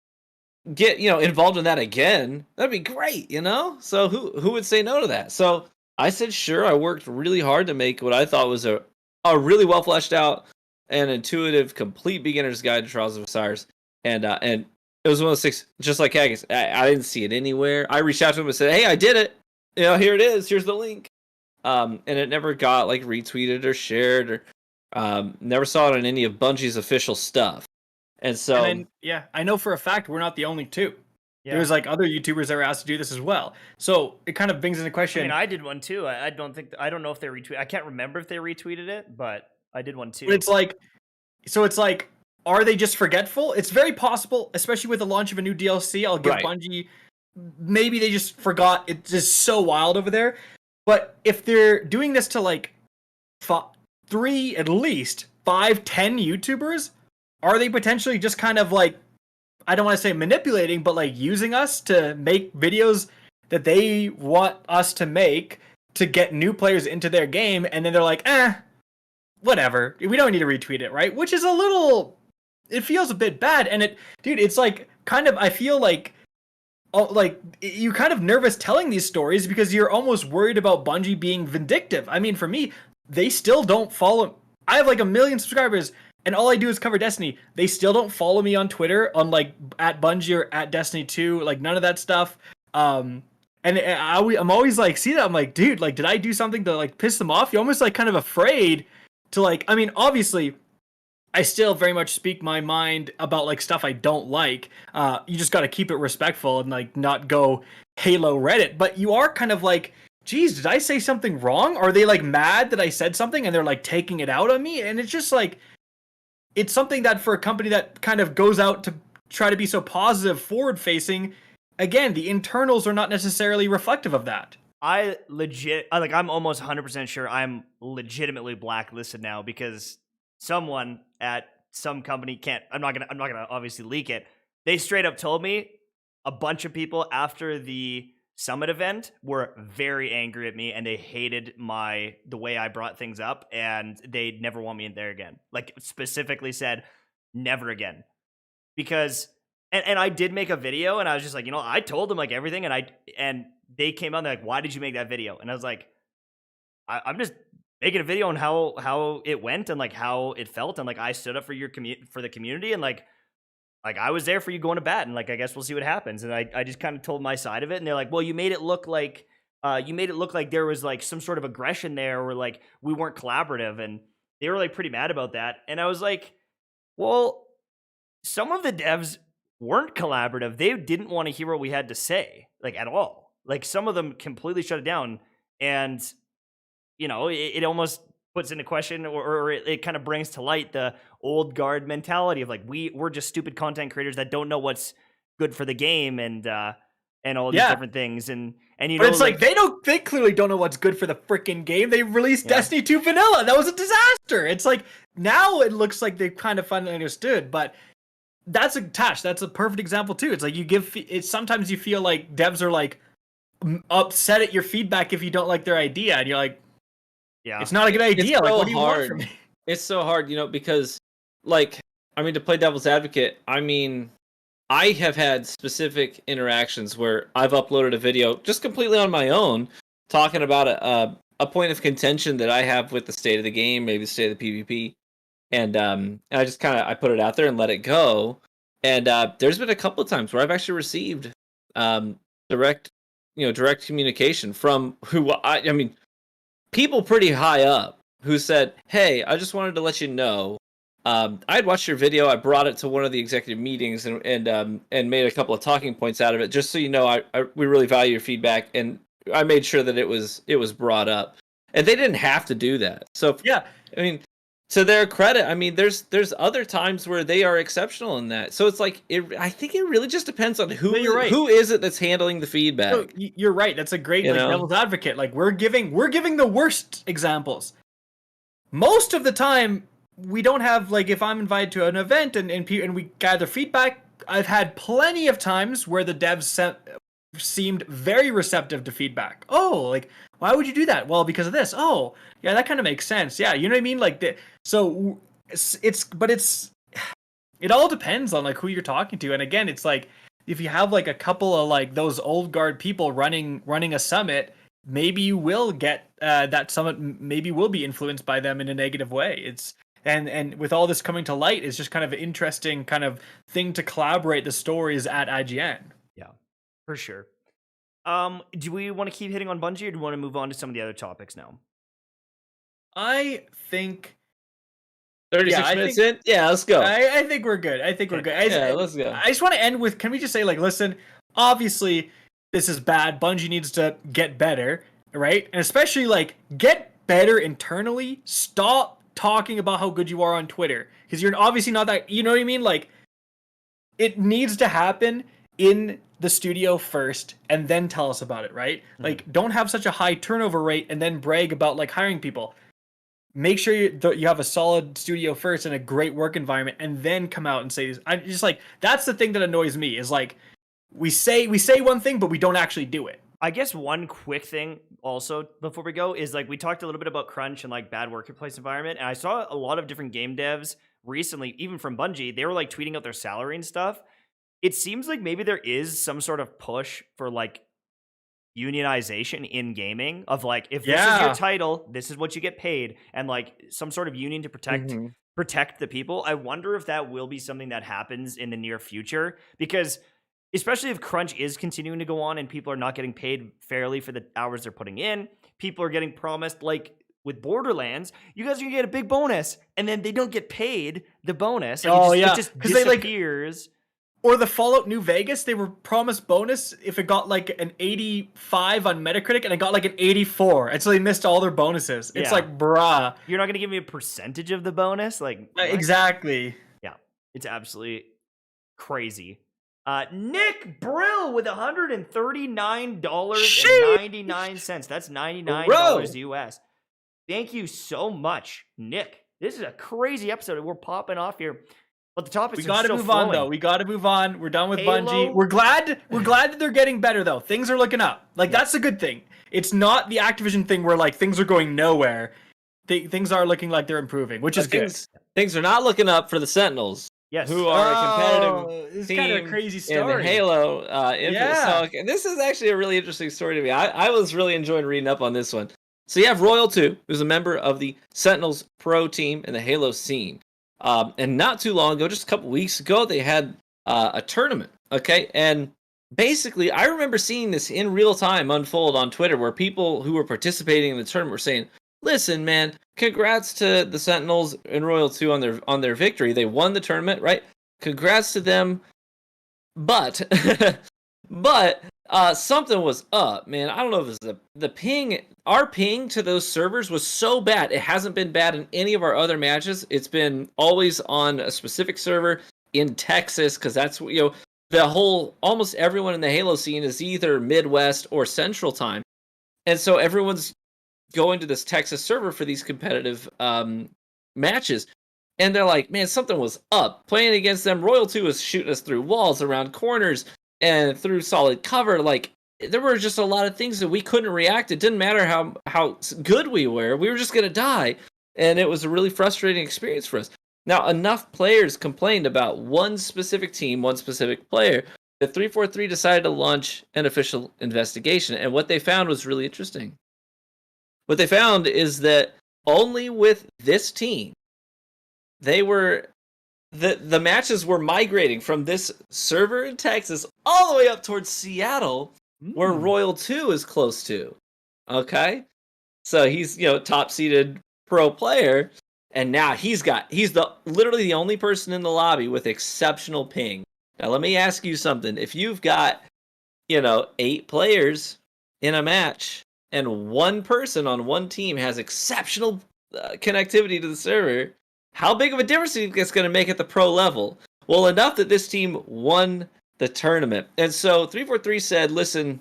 get, involved in that again, that'd be great, So who would say no to that? So I said sure. I worked really hard to make what I thought was a really well fleshed out and intuitive, complete beginner's guide to Trials of Osiris. And it was one of those things, just like Haggis. I didn't see it anywhere. I reached out to him and said, hey, I did it. Here it is. Here's the link. And it never got like retweeted or shared, or never saw it on any of Bungie's official stuff. And so, I know for a fact we're not the only two. Yeah. There's like other YouTubers that were asked to do this as well. So it kind of brings into question. I mean, I did one too. I don't know if they retweeted. I can't remember if they retweeted it, but I did one too. But it's like, are they just forgetful? It's very possible, especially with the launch of a new DLC. I'll give Bungie, maybe they just forgot. It's just so wild over there. But if they're doing this to like 3, at least 5, 10 YouTubers, are they potentially just kind of like, I don't want to say manipulating, but like using us to make videos that they want us to make to get new players into their game, and then they're like, whatever, we don't need to retweet it, right? Which is it feels a bit bad, and it's like kind of, I feel like you're kind of nervous telling these stories because you're almost worried about Bungie being vindictive. I mean, for me, they still don't follow. I have like 1 million subscribers, and all I do is cover Destiny. They still don't follow me on Twitter, on like at Bungie or at Destiny 2, like none of that stuff. And I'm always like, see that, I'm like, dude, like, did I do something to like piss them off? You're almost like kind of afraid to like, I mean, obviously, I still very much speak my mind about like stuff I don't like. You just got to keep it respectful and like not go Halo Reddit. But you are kind of like, geez, did I say something wrong? Are they like mad that I said something and they're like taking it out on me? And it's just like, it's something that for a company that kind of goes out to try to be so positive, forward facing, again, the internals are not necessarily reflective of that. I'm almost 100% sure I'm legitimately blacklisted now because someone at some company I'm not gonna obviously leak it. They straight up told me a bunch of people after the Summit event were very angry at me and they hated the way I brought things up and they'd never want me in there again. Like specifically said, never again. Because and I did make a video and I was just like, I told them like everything and they came out and they're like, why did you make that video? And I was like, I'm just making a video on how it went and like how it felt and like I stood up for for the community and like I was there for you going to bat and like I guess we'll see what happens. And I just kind of told my side of it and they're like, well, you made it look like there was like some sort of aggression there or like we weren't collaborative, and they were like pretty mad about that. And I was like, well, some of the devs weren't collaborative. They didn't want to hear what we had to say like at all. Like some of them completely shut it down, and it almost puts into question or it kind of brings to light the old guard mentality of like we're just stupid content creators that don't know what's good for the game and all these different things and but it's like they clearly don't know what's good for the freaking game. They released Destiny 2 vanilla. That was a disaster. It's like now it looks like they've kind of finally understood, but that's a perfect example too. It's like sometimes you feel like devs are like upset at your feedback if you don't like their idea, and you're like, yeah, it's not a good idea. It's like, so what do you hard. want from me? It's so hard, because like, I mean, to play devil's advocate, I mean, I have had specific interactions where I've uploaded a video just completely on my own, talking about a point of contention that I have with the state of the game, maybe the state of the PvP, and I just I put it out there and let it go. And there's been a couple of times where I've actually received direct communication from I mean, people pretty high up who said, hey, I just wanted to let you know, I'd watched your video, I brought it to one of the executive meetings and made a couple of talking points out of it, just so you know, we really value your feedback, and I made sure that it was brought up. And they didn't have to do that. So yeah, I mean, to their credit, I mean, there's other times where they are exceptional in that. So it's like, I think it really just depends on who is it that's handling the feedback. No, you're right. That's a great devil's advocate. Like we're giving the worst examples. Most of the time, we don't have, like, if I'm invited to an event and we gather feedback, I've had plenty of times where the devs seemed very receptive to feedback. Oh, like, why would you do that? Well, because of this. Oh, yeah, that kind of makes sense. Yeah, you know what I mean? Like, it all depends on, like, who you're talking to. And again, it's like, if you have, like, a couple of, like, those old guard people running a summit, maybe you will get that summit maybe will be influenced by them in a negative way. It's and with all this coming to light, it's just kind of an interesting kind of thing to collaborate the stories at IGN. Yeah, for sure. Do we want to keep hitting on Bungie, or do we want to move on to some of the other topics now? I think 36 minutes in? Yeah, let's go. I think we're good. Let's go. I just want to end with, can we just say, like, listen, obviously this is bad. Bungie needs to get better, right? And especially, like, get better internally. Stop talking about how good you are on Twitter, because you're obviously not that, you know what I mean? Like, it needs to happen in the studio first and then tell us about it, right? Like, don't have such a high turnover rate and then brag about, like, hiring people. Make sure you have a solid studio first and a great work environment, and then come out and say this. I just, like, that's the thing that annoys me, is like, we say one thing, but we don't actually do it. I guess one quick thing also before we go is, like, we talked a little bit about crunch and, like, bad workplace environment, and I saw a lot of different game devs recently, even from Bungie, they were, like, tweeting out their salary and stuff. It seems like maybe there is some sort of push for, like, unionization in gaming, of, like, if this is your title, this is what you get paid, and, like, some sort of union to protect the people. I wonder if that will be something that happens in the near future, because especially if crunch is continuing to go on and people are not getting paid fairly for the hours they're putting in, people are getting promised, like with Borderlands, you guys are gonna get a big bonus, and then they don't get paid the bonus. Like, it just disappears. Or the Fallout New Vegas, they were promised bonus if it got, like, an 85 on Metacritic, and it got, like, an 84. And so they missed all their bonuses. It's like, bruh. You're not going to give me a percentage of the bonus? Like, what? Exactly. Yeah, it's absolutely crazy. Nick Brill with $139.99. That's $99 US. Thank you so much, Nick. This is a crazy episode. We're popping off here. But the topics we got to move on, though. We got to move on. We're done with Halo. Bungie. We're glad that they're getting better, though. Things are looking up. Like, that's a good thing. It's not the Activision thing where, like, things are going nowhere. Things are looking like they're improving, which is good. Things are not looking up for the Sentinels. Yes. Who are a competitive it's team kind of a crazy story. in the Halo So this is actually a really interesting story to me. I was really enjoying reading up on this one. So you have Royal 2, who's a member of the Sentinels Pro team in the Halo scene. And not too long ago, just a couple weeks ago, they had a tournament, okay? And basically, I remember seeing this in real time unfold on Twitter, where people who were participating in the tournament were saying, listen, man, congrats to the Sentinels and Royal 2 on their victory. They won the tournament, right? Congrats to them. But something was up, man. I don't know if it was the ping. Our ping to those servers was so bad. It hasn't been bad in any of our other matches. It's been always on a specific server in Texas, because that's, you know, almost everyone in the Halo scene is either Midwest or Central Time. And so everyone's going to this Texas server for these competitive matches. And they're like, man, something was up. Playing against them, Royal 2 was shooting us through walls, around corners, and through solid cover. Like, there were just a lot of things that we couldn't react. It didn't matter how good we were just going to die. And it was a really frustrating experience for us. Now, enough players complained about one specific team, one specific player, that 343 decided to launch an official investigation. And what they found was really interesting. What they found is that only with this team, the matches were migrating from this server in Texas all the way up towards Seattle, where Royal 2 is close to. Okay? So he's, top-seeded pro player, and now he's literally the only person in the lobby with exceptional ping. Now let me ask you something. If you've got, 8 players in a match, and one person on one team has exceptional connectivity to the server, how big of a difference do you think it's going to make at the pro level? Well, enough that this team won the tournament. And so 343 said, listen,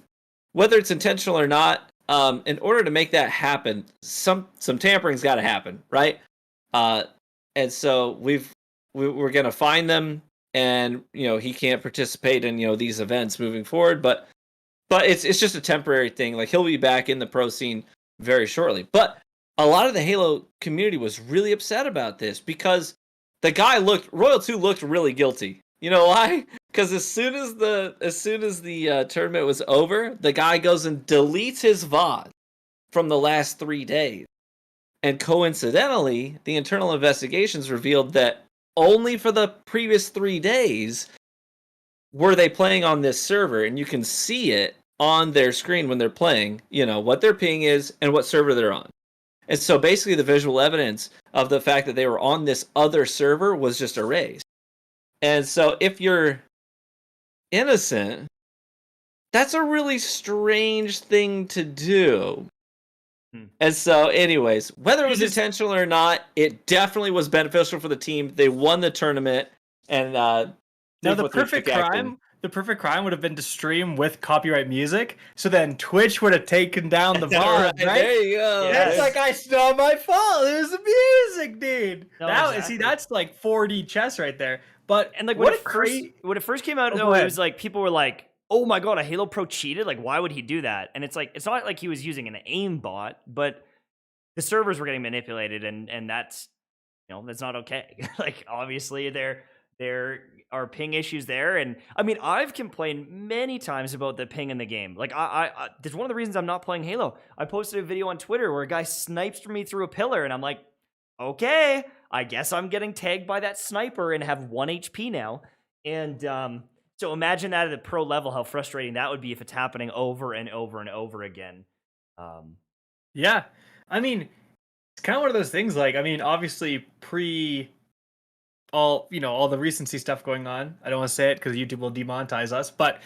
whether it's intentional or not, in order to make that happen, some tampering's got to happen, right? and so we're gonna find them, and he can't participate in these events moving forward, but it's just a temporary thing. Like, he'll be back in the pro scene very shortly. But a lot of the Halo community was really upset about this because the guy Royal 2 looked really guilty. You know why? Because as soon as the tournament was over, the guy goes and deletes his VOD from the last 3 days. And coincidentally, the internal investigations revealed that only for the previous 3 days were they playing on this server, and you can see it on their screen when they're playing, what their ping is and what server they're on. And so basically the visual evidence of the fact that they were on this other server was just erased. And so if you're innocent, that's a really strange thing to do. And so anyways, whether it was intentional or not, it definitely was beneficial for the team. They won the tournament, and now the perfect crime would have been to stream with copyright music, so then Twitch would have taken down the VOD, right? There you go. Yeah, it's like, it's not my fault. It was the music, dude. No, Now, exactly. see, that's like 4D chess right there. But And like when it first came out, it was like people were like, "Oh my god, a Halo Pro cheated! Like, why would he do that?" And it's like, it's not like he was using an aim bot, but the servers were getting manipulated, and that's that's not okay. Like, obviously there are ping issues there, and I mean, I've complained many times about the ping in the game. Like, I that's one of the reasons I'm not playing Halo. I posted a video on Twitter where a guy snipes me through a pillar, and I'm like, okay, I guess I'm getting tagged by that sniper and have 1 HP now. And so imagine that at a pro level, how frustrating that would be if it's happening over and over and over again. Yeah, I mean, it's kind of one of those things. Like, I mean, obviously all the recency stuff going on. I don't want to say it because YouTube will demonetize us, but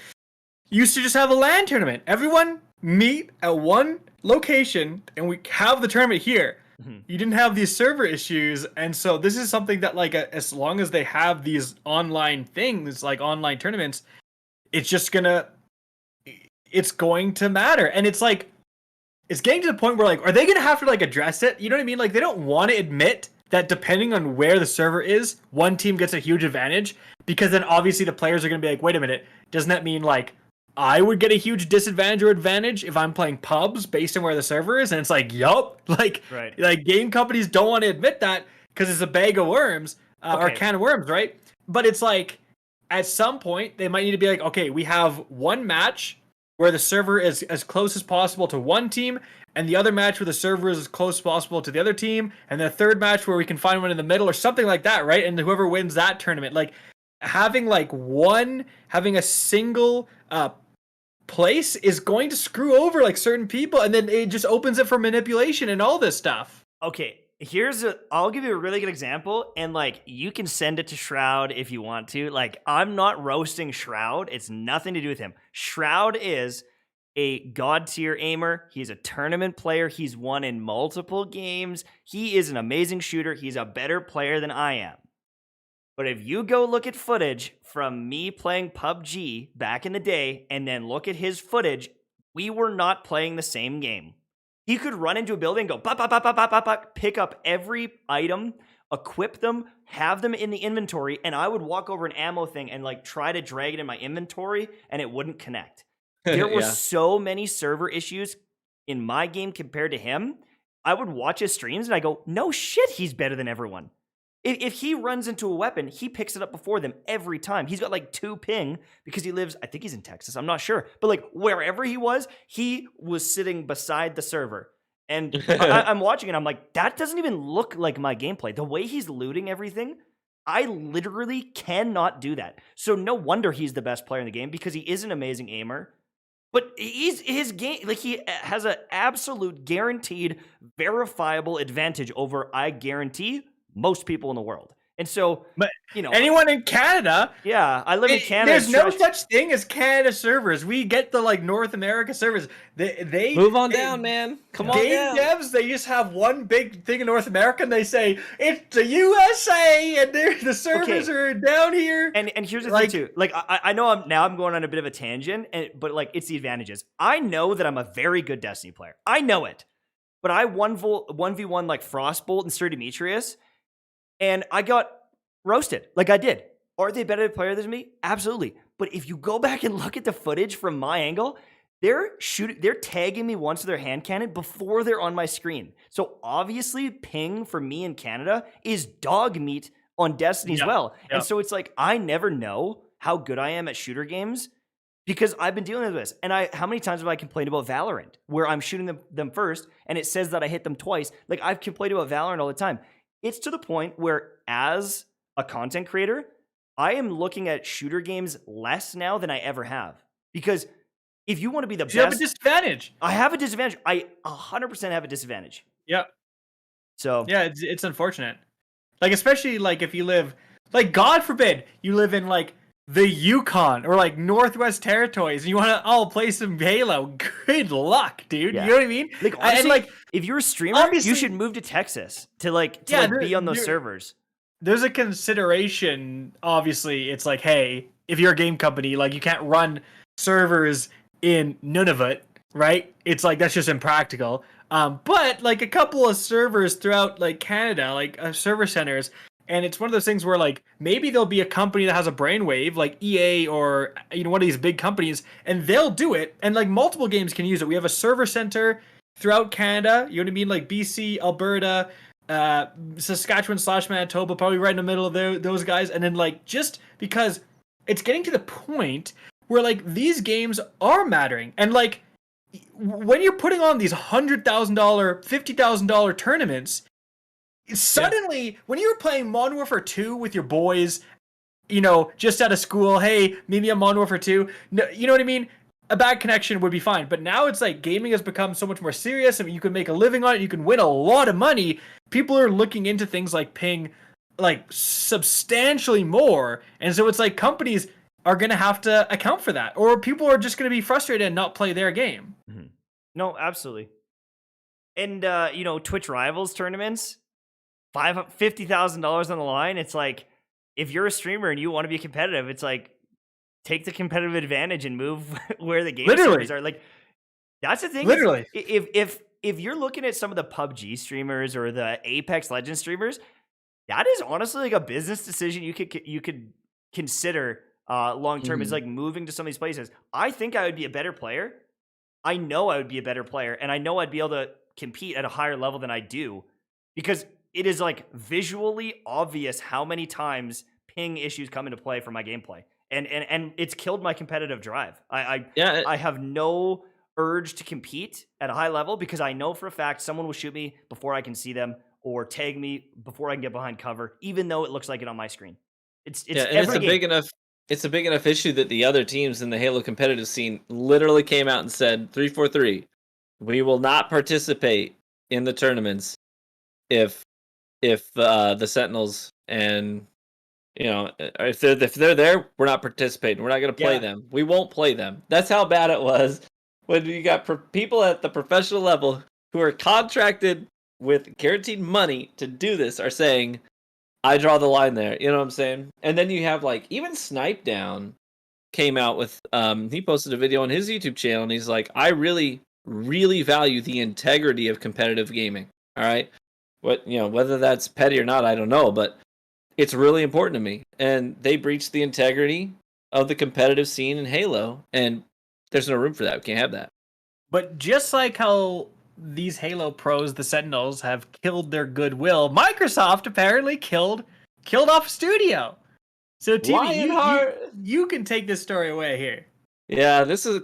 used to just have a LAN tournament. Everyone meet at one location, and we have the tournament here. You didn't have these server issues, and so this is something that, like, as long as they have these online things, like online tournaments, it's going to matter. And it's like, it's getting to the point where, like, are they going to have to, like, address it? You know what I mean? Like, they don't want to admit that depending on where the server is, one team gets a huge advantage, because then obviously the players are going to be like, wait a minute, doesn't that mean, like, I would get a huge disadvantage or advantage if I'm playing pubs based on where the server is? And it's like, yup. Like, right. Like, game companies don't want to admit that because it's a bag of worms, or a can of worms, right? But it's like, at some point, they might need to be like, okay, we have one match where the server is as close as possible to one team, and the other match where the server is as close as possible to the other team, and the third match where we can find one in the middle or something like that, right? And whoever wins that tournament, like, having a single place is going to screw over, like, certain people, and then it just opens it for manipulation and all this stuff. Okay, I'll give you a really good example, and, like, you can send it to Shroud if you want to. Like, I'm not roasting Shroud. It's nothing to do with him. Shroud is a god tier aimer. He's a tournament player. He's won in multiple games. He is an amazing shooter. He's a better player than I am. But if you go look at footage from me playing PUBG back in the day, and then look at his footage, we were not playing the same game. He could run into a building, go bop, bop, bop, bop, bop, bop, bop, pick up every item, equip them, have them in the inventory, and I would walk over an ammo thing and, like, try to drag it in my inventory, and it wouldn't connect. There were so many server issues in my game compared to him. I would watch his streams and I go, no shit, he's better than everyone. If he runs into a weapon, he picks it up before them every time. He's got, like, 2 ping because he lives, I think he's in Texas, I'm not sure. But, like, wherever he was sitting beside the server. And I'm watching it, I'm like, that doesn't even look like my gameplay. The way he's looting everything, I literally cannot do that. So no wonder he's the best player in the game, because he is an amazing aimer. But his game, like, he has an absolute guaranteed, verifiable advantage over, I guarantee, most people in the world. And so, but anyone in Canada, I live in Canada. There's no such thing as Canada servers. We get the, like, North America servers. They move on down, man. Come on down. Game devs, they just have one big thing in North America, and they say it's the USA, and the servers are down here. And here's the thing too. Like, I know I'm going on a bit of a tangent, but, like, it's the advantages. I know that I'm a very good Destiny player. I know it, but I 1v1 like Frostbolt and Sir Demetrius. And I got roasted. Like I did. Are they a better player than me? Absolutely. But if you go back and look at the footage from my angle, they're tagging me once with their hand cannon before they're on my screen. So obviously ping for me in Canada is dog meat on Destiny as well. And so it's like, I never know how good I am at shooter games because I've been dealing with this. And how many times have I complained about Valorant where I'm shooting them first and it says that I hit them twice? Like I've complained about Valorant all the time. It's to the point where as a content creator, I am looking at shooter games less now than I ever have. Because if you want to be the best... You have a disadvantage. I have a disadvantage. I 100% have a disadvantage. Yeah. So... Yeah, it's unfortunate. Like, especially, like, if you live... Like, God forbid, you live in, like, the Yukon or, like, Northwest Territories and you want to, play some Halo. Good luck, dude. Yeah. You know what I mean? Like, honestly, and, like, if you're a streamer, you should move to Texas to be on those servers. There's a consideration, obviously. It's like, hey, if you're a game company, like, you can't run servers in Nunavut, right? It's like, that's just impractical. But, like, a couple of servers throughout, like, Canada, like, server centers, and it's one of those things where, like, maybe there'll be a company that has a brainwave, like EA or, you know, one of these big companies, and they'll do it, and, like, multiple games can use it. We have a server center throughout Canada, you know what I mean? Like, BC, Alberta, Saskatchewan / Manitoba, probably right in the middle of those guys, and then, like, just because it's getting to the point where, like, these games are mattering, and, like, when you're putting on these $100,000, $50,000 tournaments, suddenly, when you were playing Modern Warfare 2 with your boys, you know, just out of school, hey, meet me on Modern Warfare 2, no, you know what I mean? A bad connection would be fine. But now it's like gaming has become so much more serious. I mean, you can make a living on it. You can win a lot of money. People are looking into things like ping, like, substantially more. And so it's like companies are going to have to account for that. Or people are just going to be frustrated and not play their game. Mm-hmm. No, absolutely. And, you know, Twitch Rivals tournaments, $50,000 on the line. It's like, if you're a streamer and you want to be competitive, it's like, take the competitive advantage and move where the game streamers are. Like, that's the thing. Literally. If you're looking at some of the PUBG streamers or the Apex Legends streamers, that is honestly like a business decision you could consider long term. Is like moving to some of these places. I think I would be a better player. I know I would be a better player, and I know I'd be able to compete at a higher level than I do, because it is like visually obvious how many times ping issues come into play for my gameplay. And it's killed my competitive drive. I have no urge to compete at a high level because I know for a fact someone will shoot me before I can see them or tag me before I can get behind cover, even though it looks like it on my screen. It's a big enough issue that the other teams in the Halo competitive scene literally came out and said 343, we will not participate in the tournaments if the Sentinels and, you know, if they're there, we're not participating. We're not going to play them. We won't play them. That's how bad it was when you got people at the professional level who are contracted with guaranteed money to do this are saying, I draw the line there. You know what I'm saying? And then you have, like, even Snipe Down came out with, he posted a video on his YouTube channel and he's like, I really, really value the integrity of competitive gaming. All right. Whether that's petty or not, I don't know, but it's really important to me. And they breached the integrity of the competitive scene in Halo, and there's no room for that. We can't have that. But just like how these Halo pros, the Sentinels, have killed their goodwill, Microsoft apparently killed off Studio. So TV, you can take this story away here. Yeah, this is an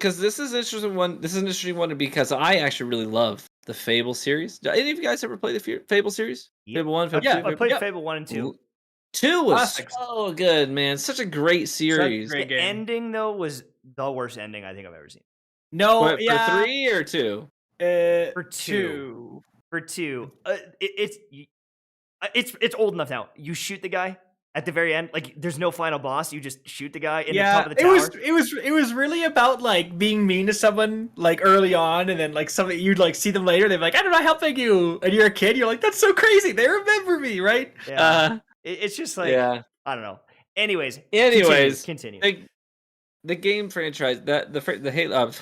interesting one. This is an interesting one because I actually really love the Fable series. Did any of you guys ever play the Fable series? Yep. Fable 1, Fable 2? I played Fable 1 and 2. 2 was so good, man. Such a great series. The ending, though, was the worst ending I think I've ever seen. No, for 3 or 2? For 2. For 2. It's old enough now. You shoot the guy at the very end. Like, there's no final boss. You just shoot the guy in the top of the tower. It was really about, like, being mean to someone, like, early on, and then, like, you'd, like, see them later. They're like, I don't know, helping you. And you're a kid. You're like, that's so crazy. They remember me, right? Yeah. It's just like, I don't know. Anyways, continue. The game franchise, the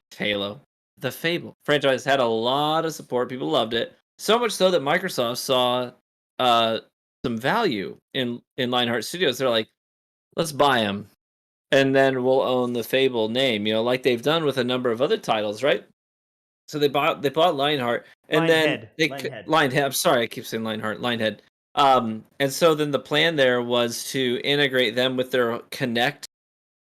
Fable franchise had a lot of support. People loved it. So much so that Microsoft saw some value in Lionheart Studios. They're like, let's buy them, and then we'll own the Fable name, like they've done with a number of other titles, right? So they bought Lionheart, and then Lionhead. I'm sorry, I keep saying Lionheart, Lionhead. And so then the plan there was to integrate them with their Connect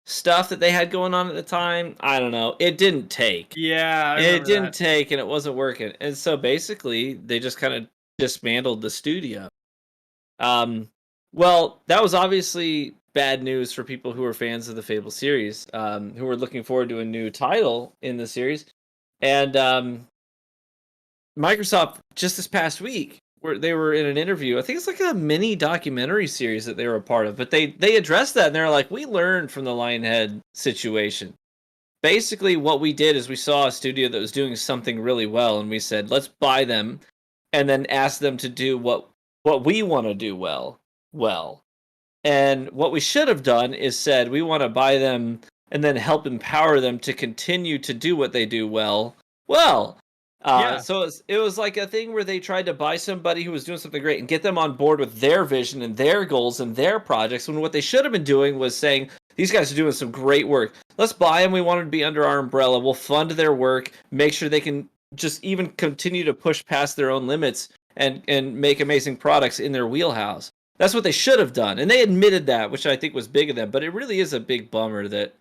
stuff that they had going on at the time. I don't know. It didn't take. Yeah, it didn't take, and it wasn't working. And so basically, they just kind of dismantled the studio. Well, that was obviously bad news for people who were fans of the Fable series, who were looking forward to a new title in the series. And Microsoft, just this past week, where they were in an interview, I think it's like a mini documentary series that they were a part of, but they addressed that, and they're like, we learned from the Lionhead situation. Basically, what we did is we saw a studio that was doing something really well, and we said, let's buy them, and then ask them to do what we want to do well. And what we should have done is said, we want to buy them and then help empower them to continue to do what they do well. So it was like a thing where they tried to buy somebody who was doing something great and get them on board with their vision and their goals and their projects, when what they should have been doing was saying, these guys are doing some great work. Let's buy them. We want them to be under our umbrella. We'll fund their work, make sure they can just even continue to push past their own limits and make amazing products in their wheelhouse. That's what they should have done. And they admitted that, which I think was big of them. But it really is a big bummer that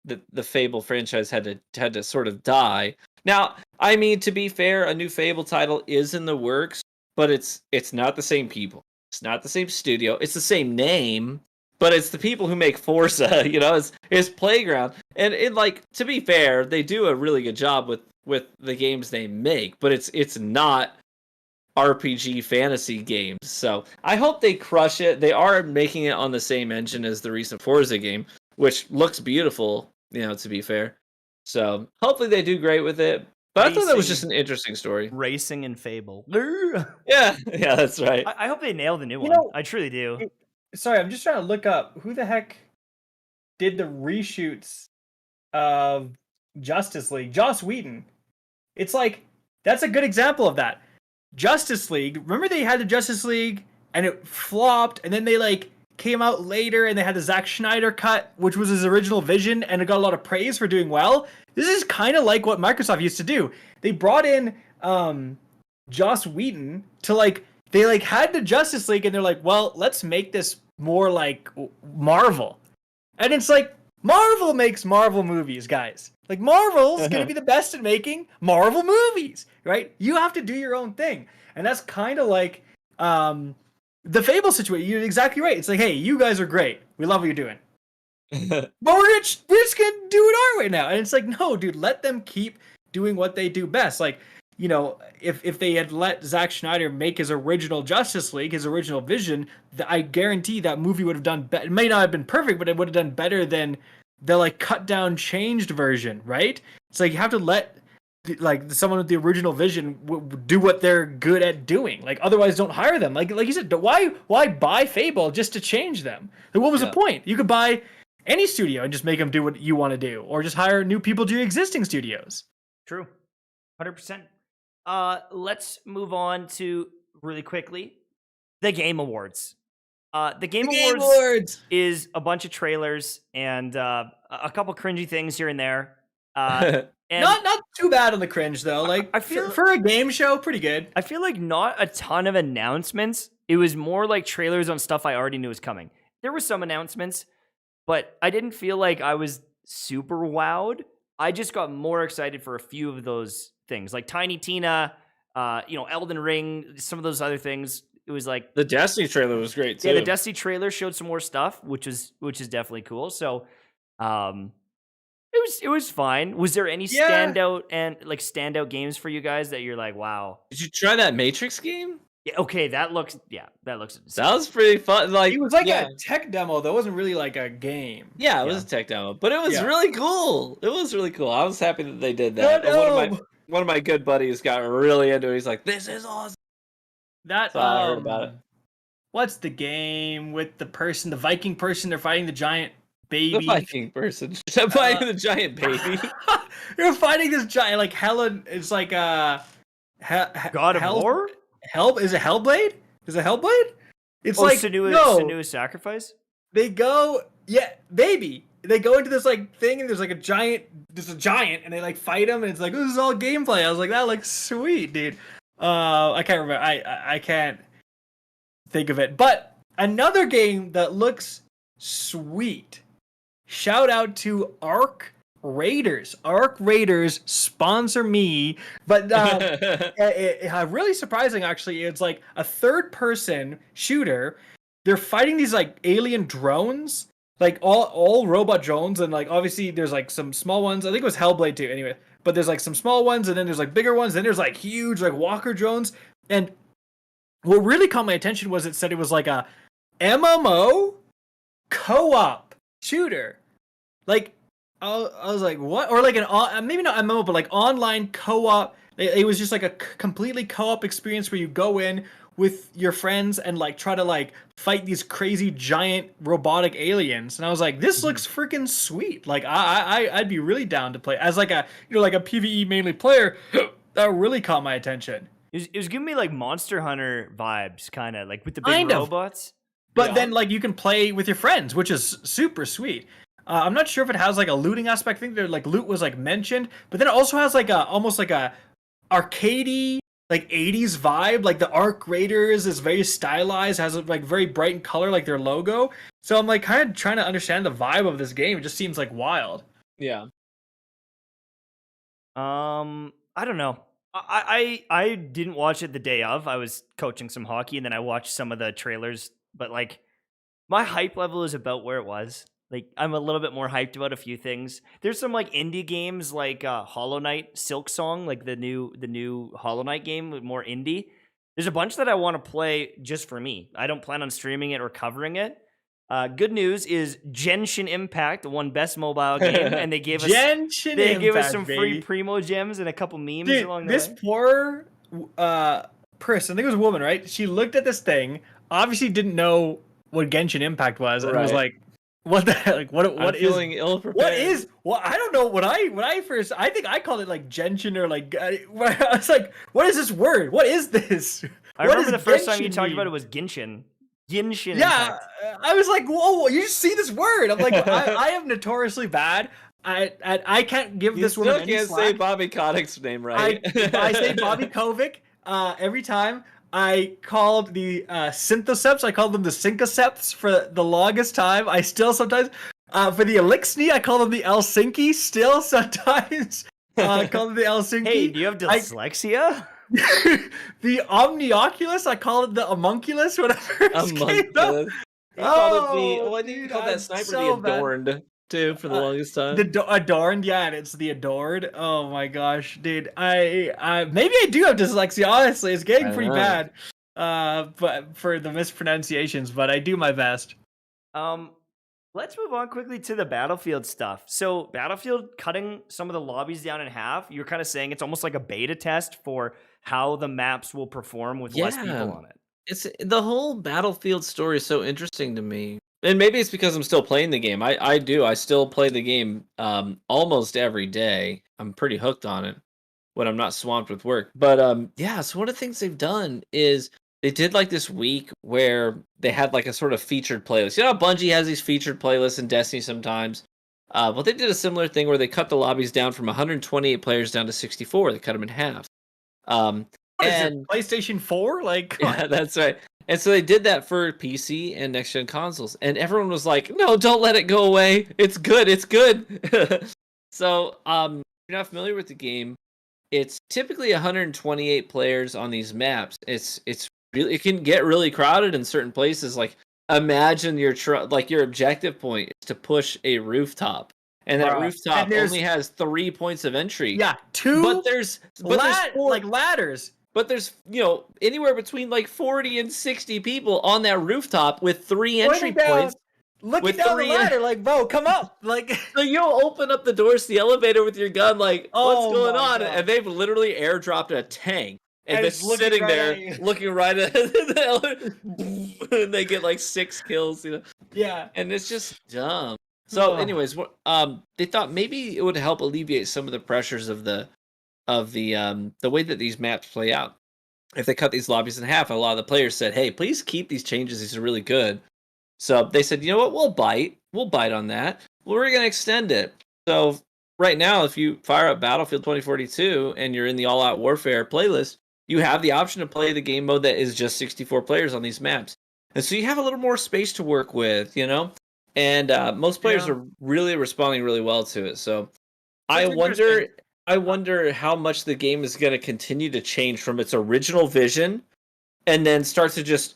the Fable franchise had to sort of die. Now, I mean, to be fair, a new Fable title is in the works, but it's not the same people. It's not the same studio. It's the same name, but it's the people who make Forza, it's Playground. And to be fair, they do a really good job with the games they make, but it's not RPG fantasy games. So I hope they crush it. They are making it on the same engine as the recent Forza game, which looks beautiful, to be fair. So hopefully they do great with it. But I thought that was just an interesting story. Racing and Fable. Yeah, that's right. I hope they nail the new one. I truly do. Sorry, I'm just trying to look up who the heck did the reshoots of Justice League. Joss Whedon. It's like, that's a good example of that. Justice League, remember they had the Justice League and it flopped, and then they came out later and they had the Zack Snyder cut, which was his original vision, and it got a lot of praise for doing well. This is kind of like what Microsoft used to do. They brought in Joss Whedon to they had the Justice League, and they're like, well, let's make this more like Marvel. And it's like, Marvel makes Marvel movies, guys. Marvel's gonna be the best at making Marvel movies, right? You have to do your own thing. And that's kind of like the Fable situation. You're exactly right. It's like, hey, you guys are great. We love what you're doing. But we're just gonna do it our way now. And it's like, no, dude, let them keep doing what they do best. If they had let Zack Snyder make his original Justice League, his original vision, I guarantee that movie would have done better. It may not have been perfect, but it would have done better than the cut down, changed version, right? It's like, you have to let someone with the original vision do what they're good at doing. Otherwise, don't hire them. Like you said, why buy Fable just to change them? What was the point? You could buy any studio and just make them do what you want to do, or just hire new people to your existing studios. True, 100%. Let's move on to, really quickly, the Game Awards. The Game Awards is a bunch of trailers and a couple cringy things here and there. And not too bad on the cringe though. I feel for a game show, pretty good. I feel like not a ton of announcements. It was more like trailers on stuff I already knew was coming. There were some announcements, but I didn't feel like I was super wowed. I just got more excited for a few of those things, like Tiny Tina, Elden Ring, some of those other things. It was like the Destiny trailer was great too. Yeah, the Destiny trailer showed some more stuff, which is definitely cool. So, it was fine. Was there any standout games for you guys that you're like, wow? Did you try that Matrix game? Yeah. Okay, that looks. That was pretty fun. It was a tech demo, though. It wasn't really like a game. Yeah, it was a tech demo, but it was really cool. It was really cool. I was happy that they did that. One of my good buddies got really into it. He's like, "This is awesome." I heard about it. What's the game with the Viking person? They're fighting the giant baby. The Viking person. Fighting the giant baby. You're fighting this giant, Helen. It's like God of War. Is it Hellblade? Is it Hellblade? It's like Senua's sacrifice. They go, yeah, maybe they go into this like thing, and there's a giant, and they like fight him, and it's like this is all gameplay. I was like, that looks sweet, dude. I can't remember. I can't think of it, but another game that looks sweet. Shout out to Raiders. Raiders sponsor me. But really surprising, actually. It's like a third-person shooter. They're fighting these like alien drones, like all robot drones, and like obviously there's like some small ones. I think it was Hellblade too. Anyway, but there's like some small ones, and then there's like bigger ones. Then there's like huge like walker drones. And what really caught my attention was it said it was like a MMO co-op shooter. Like I was like, what? Or like maybe not MMO, but like online co-op. It was just like a completely co-op experience where you go in with your friends and like try to like fight these crazy giant robotic aliens. And I was like, this looks freaking sweet. Like I'd be really down to play as like a like a PvE mainly player. That really caught my attention. It was giving me like Monster Hunter vibes, kind of like with the big robots. But then like you can play with your friends, which is super sweet. I'm not sure if it has like a looting aspect. I think there like loot was like mentioned, but then it also has like almost like a arcadey like 80s vibe. Like the Arc Raiders is very stylized, has like very bright in color, like their logo. So I'm like kind of trying to understand the vibe of this game. It just seems like wild. Yeah. I don't know. I didn't watch it the day of. I was coaching some hockey, and then I watched some of the trailers. But like, my hype level is about where it was. Like, I'm a little bit more hyped about a few things. There's some like indie games like Hollow Knight, Silksong, like the new Hollow Knight game, more indie. There's a bunch that I want to play just for me. I don't plan on streaming it or covering it. Good news is Genshin Impact won Best Mobile Game, and they gave us some free Primo gems and a couple memes along the way. This poor person, I think it was a woman, right? She looked at this thing, obviously didn't know what Genshin Impact was, and was like, "What the heck? Like, what is? Feeling ill prepared. What is? Well, I don't know. When I first, I think I called it like Genshin or like. I was like, "What is this word? What is this?" I remember the first time you talked about it was Genshin. Genshin. Yeah, Impact. I was like, "Whoa! You just see this word?" I'm like, I am notoriously bad. I can't give this woman any slack. Say Bobby Kotick's name right. I say Bobby Kovic every time. I called the Synthoceps, I called them the Syncoceps for the longest time. I still sometimes, for the Elixni, I call them the Helsinki. Still sometimes, I call them the Helsinki. Hey, do you have dyslexia? The Omnioculus, I call it the Homunculus, whatever. Homunculus. I think you called that sniper so the Adorned too for the longest time. The Adorned, yeah, and it's the Adored. Oh my gosh, dude. I maybe I do have dyslexia. Honestly, it's getting pretty bad. But for the mispronunciations, but I do my best. Let's move on quickly to the Battlefield stuff. So Battlefield cutting some of the lobbies down in half. You're kind of saying it's almost like a beta test for how the maps will perform with less people on it. It's the whole Battlefield story is so interesting to me. And maybe it's because I'm still playing the game. I still play the game almost every day. I'm pretty hooked on it when I'm not swamped with work. But so one of the things they've done is they did like this week where they had like a sort of featured playlist. You know how Bungie has these featured playlists in Destiny sometimes? Well, they did a similar thing where they cut the lobbies down from 128 players down to 64. They cut them in half. And PlayStation 4? Like, yeah, that's right. And so they did that for PC and next gen consoles, and everyone was like, "No, don't let it go away. It's good. It's good." So, if you're not familiar with the game, it's typically 128 players on these maps. It's really, it can get really crowded in certain places. Like, imagine your your objective point is to push a rooftop. And that rooftop only has 3 points of entry. Yeah, 2. But there's 4, like ladders. But there's, anywhere between like 40 and 60 people on that rooftop with 3 entry points. Looking down the ladder, like, bro, come up. Like, so you'll open up the doors to the elevator with your gun, like, what's going on? God. And they've literally airdropped a tank. And it's sitting there, looking right at the elevator. And they get like 6 kills, Yeah. And it's just dumb. So, anyways, they thought maybe it would help alleviate some of the pressures of the way that these maps play out. if they cut these lobbies in half, a lot of the players said, hey, please keep these changes. These are really good. So they said, you know what, we'll bite on that. Well, we're going to extend it. So right now, if you fire up Battlefield 2042 and you're in the All Out Warfare playlist, you have the option to play the game mode that is just 64 players on these maps. And so you have a little more space to work with, you know? And most players are really responding really well to it. So I wonder how much the game is going to continue to change from its original vision and then start to just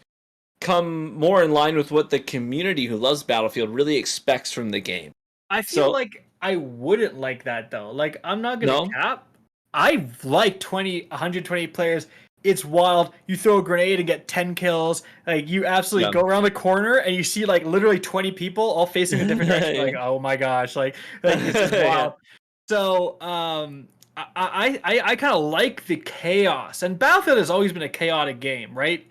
come more in line with what the community who loves Battlefield really expects from the game. I feel like I wouldn't like that though. Like, I'm not gonna cap. I like 120 players. It's wild. You throw a grenade and get 10 kills. Like, you absolutely go around the corner and you see like literally 20 people all facing a different direction. Like, oh my gosh, like it's just wild. So I kind of like the chaos, and Battlefield has always been a chaotic game, right?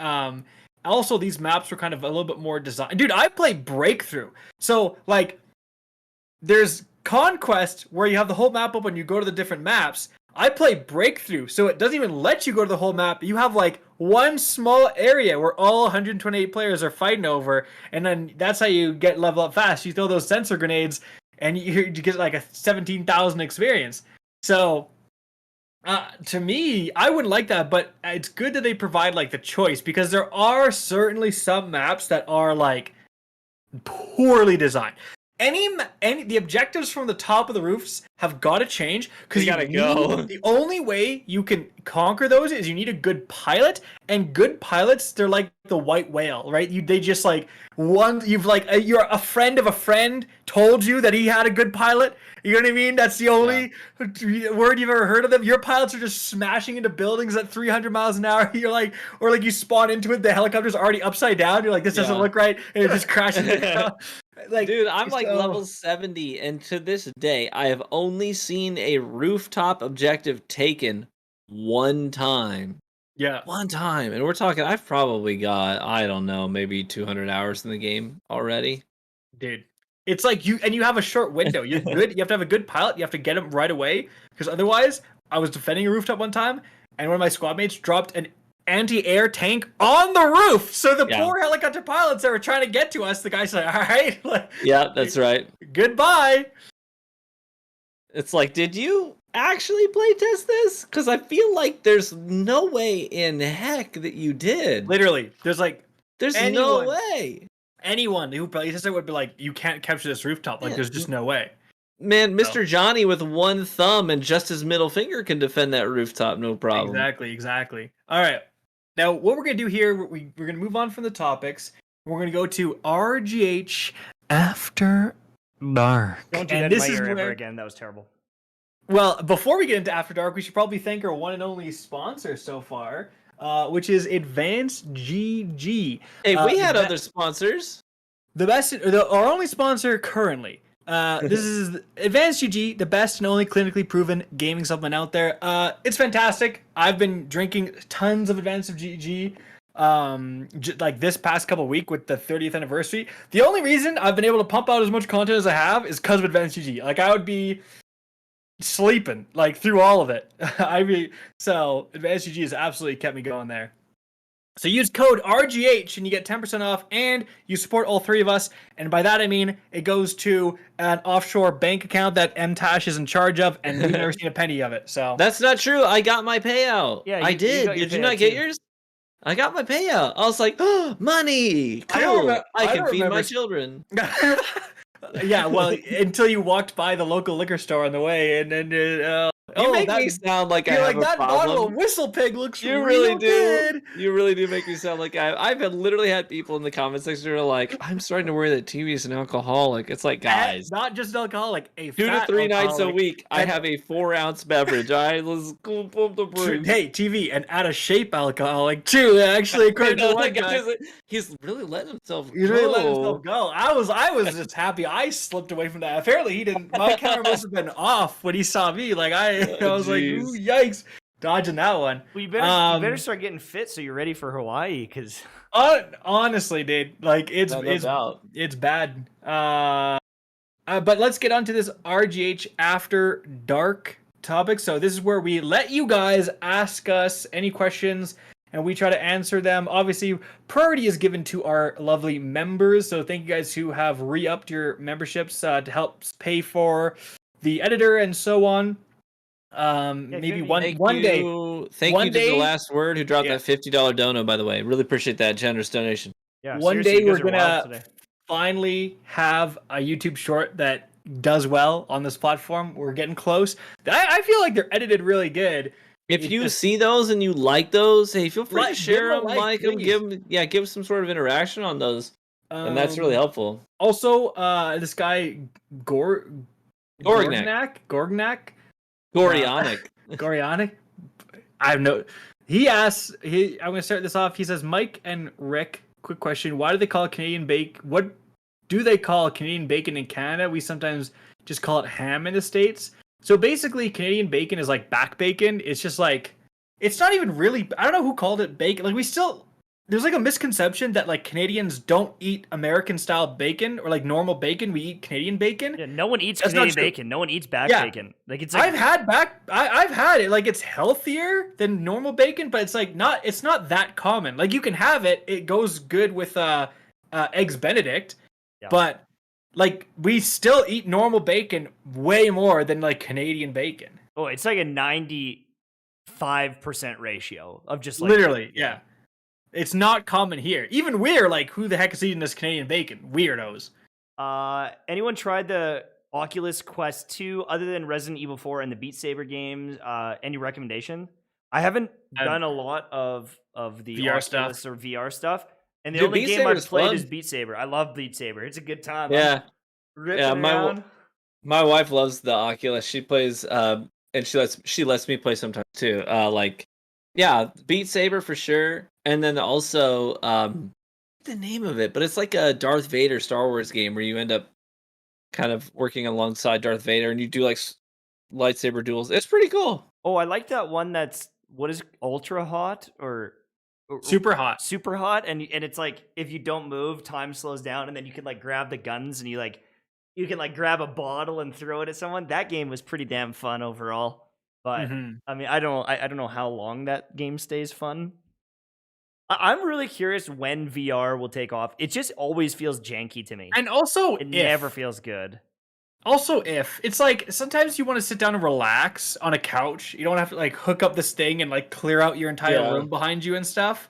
Also, these maps were kind of a little bit more designed. Dude, I play Breakthrough, so like, there's Conquest where you have the whole map up and you go to the different maps. I play Breakthrough, so it doesn't even let you go to the whole map. You have like one small area where all 128 players are fighting over, and then that's how you get level up fast. You throw those sensor grenades, and you get like a 17,000 experience. So, to me, I wouldn't like that, but it's good that they provide like the choice, because there are certainly some maps that are like poorly designed. The objectives from the top of the roofs have got to change, because you gotta go. The only way you can conquer those is you need a good pilot, and good pilots, they're like the white whale, right? They just like you're a friend of a friend told you that he had a good pilot. You know what I mean? That's the only word you've ever heard of them. Your pilots are just smashing into buildings at 300 miles an hour. You're like, or like you spawn into it, the helicopter's already upside down. You're like, this doesn't look right, and it just crashes down. Like, dude, I'm like level 70, and to this day, I have only seen a rooftop objective taken one time. Yeah. One time. And we're talking, I've probably got, I don't know, maybe 200 hours in the game already. Dude. It's like you have a short window. You're good. You have to have a good pilot. You have to get him right away, because otherwise, I was defending a rooftop one time, and one of my squad mates dropped an anti-air tank on the roof. So the poor helicopter pilots that were trying to get to us, the guy said, all right. Like, yeah, that's right. Goodbye. It's like, did you actually playtest this? Because I feel like there's no way in heck that you did. Literally. There's no way. Anyone who playtested it would be like, you can't capture this rooftop. Like, there's just no way. Man, Mr. Johnny with one thumb and just his middle finger can defend that rooftop, no problem. Exactly. All right. Now, what we're going to do here, we're going to move on from the topics. We're going to go to RGH After Dark. Don't do that in my ear ever again. That was terrible. Well, before we get into After Dark, we should probably thank our one and only sponsor so far, which is Advanced GG. Hey, we had other sponsors. Our only sponsor currently. This is Advanced GG, the best and only clinically proven gaming supplement out there. It's fantastic. I've been drinking tons of Advanced GG, like this past couple week with the 30th anniversary. The only reason I've been able to pump out as much content as I have is because of Advanced GG. Like, I would be sleeping like through all of it. So Advanced GG has absolutely kept me going there. So use code RGH and you get 10% off, and you support all three of us. And by that I mean it goes to an offshore bank account that MTash is in charge of, and we've never seen a penny of it. So that's not true. I got my payout. Yeah, I did. Did you not get yours? I got my payout. I was like, oh, money. Cool. I can feed my children. Yeah, well, until you walked by the local liquor store on the way, and then you make me sound like I have a that problem. Bottle of Whistle Pig looks you really do. Good. You really do make me sound like I've literally had people in the comment section who are like, I'm starting to worry that TV is an alcoholic. It's like, guys, not just an alcoholic, a 2 to 3 nights a week, I have a 4-ounce beverage. All right, let's go pump the brakes. Hey, TV, and out of shape alcoholic too. Actually, according to one guy, he's really letting himself go. He's really letting himself go. I was just happy I slipped away from that. Apparently, he didn't. My camera must have been off when he saw me. Like I was like, ooh, yikes, dodging that one. Well, you better start getting fit so you're ready for Hawaii, because honestly, dude, like it's bad. But let's get on to this RGH After Dark topic. So this is where we let you guys ask us any questions, and we try to answer them. Obviously, priority is given to our lovely members. So thank you guys who have re-upped your memberships to help pay for the editor and so on. Maybe one day. Thank you to the last word who dropped that $50 dono. By the way, really appreciate that generous donation. Yeah, one day we're gonna finally have a YouTube short that does well on this platform. We're getting close. I feel like they're edited really good. If you see those and you like those, hey, feel free to share them, like them, give some sort of interaction on those, and that's really helpful. Also, this guy Gorgnak. I have no. He asks. I'm gonna start this off. He says, Mike and Rick. Quick question: why do they call it Canadian bacon? What do they call Canadian bacon in Canada? We sometimes just call it ham in the States. So basically, Canadian bacon is like back bacon. It's just like, it's not even really. I don't know who called it bacon. Like there's like a misconception that like Canadians don't eat American style bacon or like normal bacon. We eat Canadian bacon. Yeah, no one eats Canadian bacon. No one eats back bacon. Like it's like, I've had it. Like it's healthier than normal bacon, but it's like it's not that common. Like you can have it. It goes good with eggs Benedict, but like we still eat normal bacon way more than like Canadian bacon. Oh, it's like a 95% ratio of just like literally, yeah. It's not common here. Even we're like, who the heck is eating this Canadian bacon? Weirdos. Anyone tried the Oculus Quest 2 other than Resident Evil 4 and the Beat Saber games? Any recommendation? I haven't done a lot of the VR Oculus stuff or VR stuff, and the only game I've played is Beat Saber. I love Beat Saber. It's a good time. Yeah, around. My wife loves the Oculus. She plays, and she lets me play sometimes too. Beat Saber for sure. And then also, the name of it, but it's like a Darth Vader Star Wars game where you end up kind of working alongside Darth Vader and you do like lightsaber duels. It's pretty cool. Oh, I like that one that's, what is it, Ultra Hot or Super Hot. Super Hot, and it's like if you don't move, time slows down, and then you can like grab the guns and you can like grab a bottle and throw it at someone. That game was pretty damn fun overall. But I mean, I don't know how long that game stays fun. I'm really curious when VR will take off. It just always feels janky to me. And also, it never feels good. Also, it's like sometimes you want to sit down and relax on a couch. You don't have to like hook up this thing and like clear out your entire room behind you and stuff.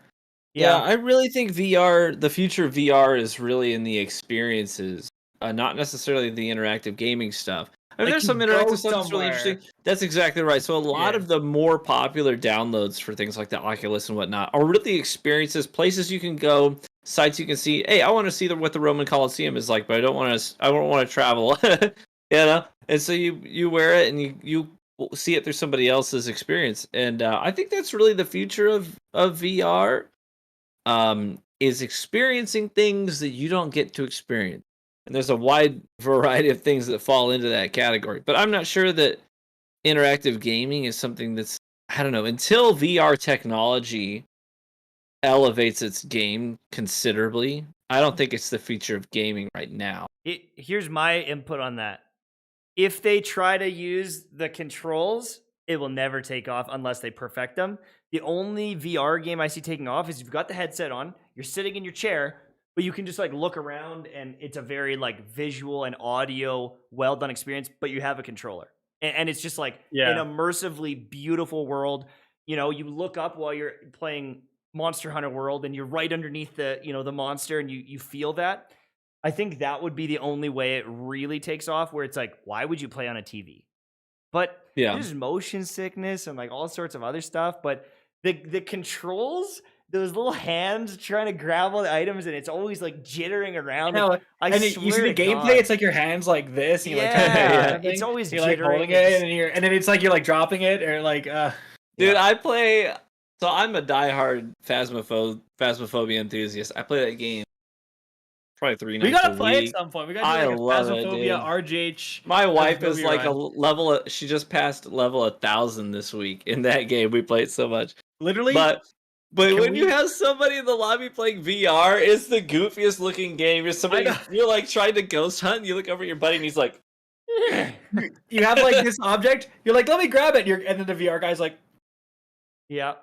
Yeah, I really think the future of VR is really in the experiences, not necessarily the interactive gaming stuff. I mean, there's some interactive stuff that's really interesting. That's exactly right. So a lot of the more popular downloads for things like the Oculus and whatnot are really experiences, places you can go, sites you can see. Hey, I want to see what the Roman Colosseum is like, but I don't want to travel. You know? And so you wear it and you see it through somebody else's experience. And I think that's really the future of VR, is experiencing things that you don't get to experience. And there's a wide variety of things that fall into that category. But I'm not sure that interactive gaming is something that's, I don't know, until VR technology elevates its game considerably, I don't think it's the future of gaming right now. Here's my input on that. If they try to use the controls, it will never take off unless they perfect them. The only VR game I see taking off is you've got the headset on, you're sitting in your chair, but you can just like look around and it's a very like visual and audio well done experience, but you have a controller. And it's just like an immersively beautiful world. You know, you look up while you're playing Monster Hunter World and you're right underneath the monster and you feel that. I think that would be the only way it really takes off, where it's like, why would you play on a TV? But there's motion sickness and like all sorts of other stuff. But the controls, those little hands trying to grab all the items, and it's always like jittering around. And you see the gameplay, it's like your hands like this. And you're like, it's always you're jittering. Like holding it, and then it's like you're like dropping it, or like. Dude, I play. So I'm a diehard Phasmophobia enthusiast. I play that game probably 3 nights a week. We gotta play at some point. We gotta do like a Phasmophobia RGH. My wife is like a level. She just passed level 1,000 this week in that game. We played so much. Literally, but when you have somebody in the lobby playing VR, it's the goofiest looking game. You're like trying to ghost hunt, and you look over at your buddy and he's like, you have like this object, you're like, let me grab it, and then the VR guy's like, yeah.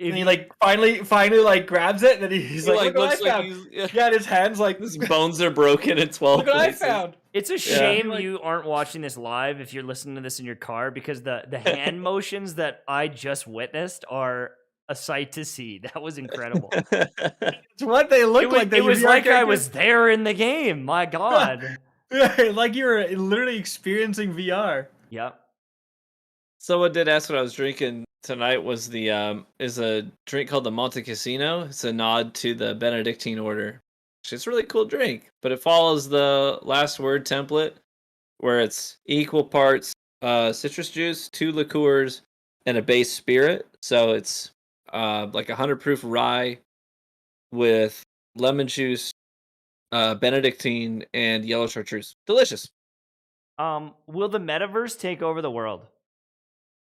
And he like finally like grabs it, and then he's like, "Look what I looks like found." he's Yeah, and his hands like, his bones are broken in 12 "Look what I places. found." It's a Yeah. shame Like- you aren't watching this live if you're listening to this in your car, because the hand motions that I just witnessed are a sight to see. That was incredible. It's what they look like. It was VR like I characters. was there in the game. My God. Yeah, like you were literally experiencing VR. Yep. Someone did ask what I was drinking tonight. Was is a drink called the Monte Cassino. It's a nod to the Benedictine order. It's a really cool drink, but it follows the last word template where it's equal parts citrus juice, 2 liqueurs, and a base spirit. So it's like 100 proof rye with lemon juice, Benedictine, and yellow chartreuse. Delicious. Will the metaverse take over the world?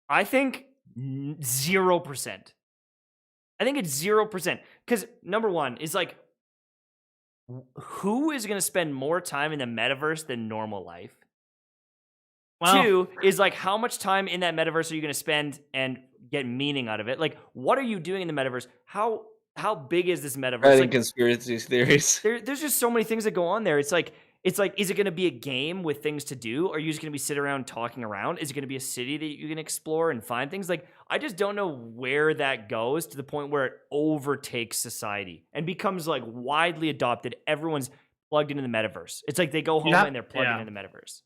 I think 0%. I think it's 0%. Because number one is like, who is going to spend more time in the metaverse than normal life? Wow. 2 is like, how much time in that metaverse are you going to spend and get meaning out of it? Like, what are you doing in the metaverse? How big is this metaverse? Writing Like, conspiracy theories. there's just so many things that go on there. It's like, is it going to be a game with things to do? Or are you just going to be sitting around talking around? Is it going to be a city that you can explore and find things? Like, I just don't know where that goes to the point where it overtakes society and becomes like widely adopted. Everyone's plugged into the metaverse. It's like they go home and they're plugged into the metaverse.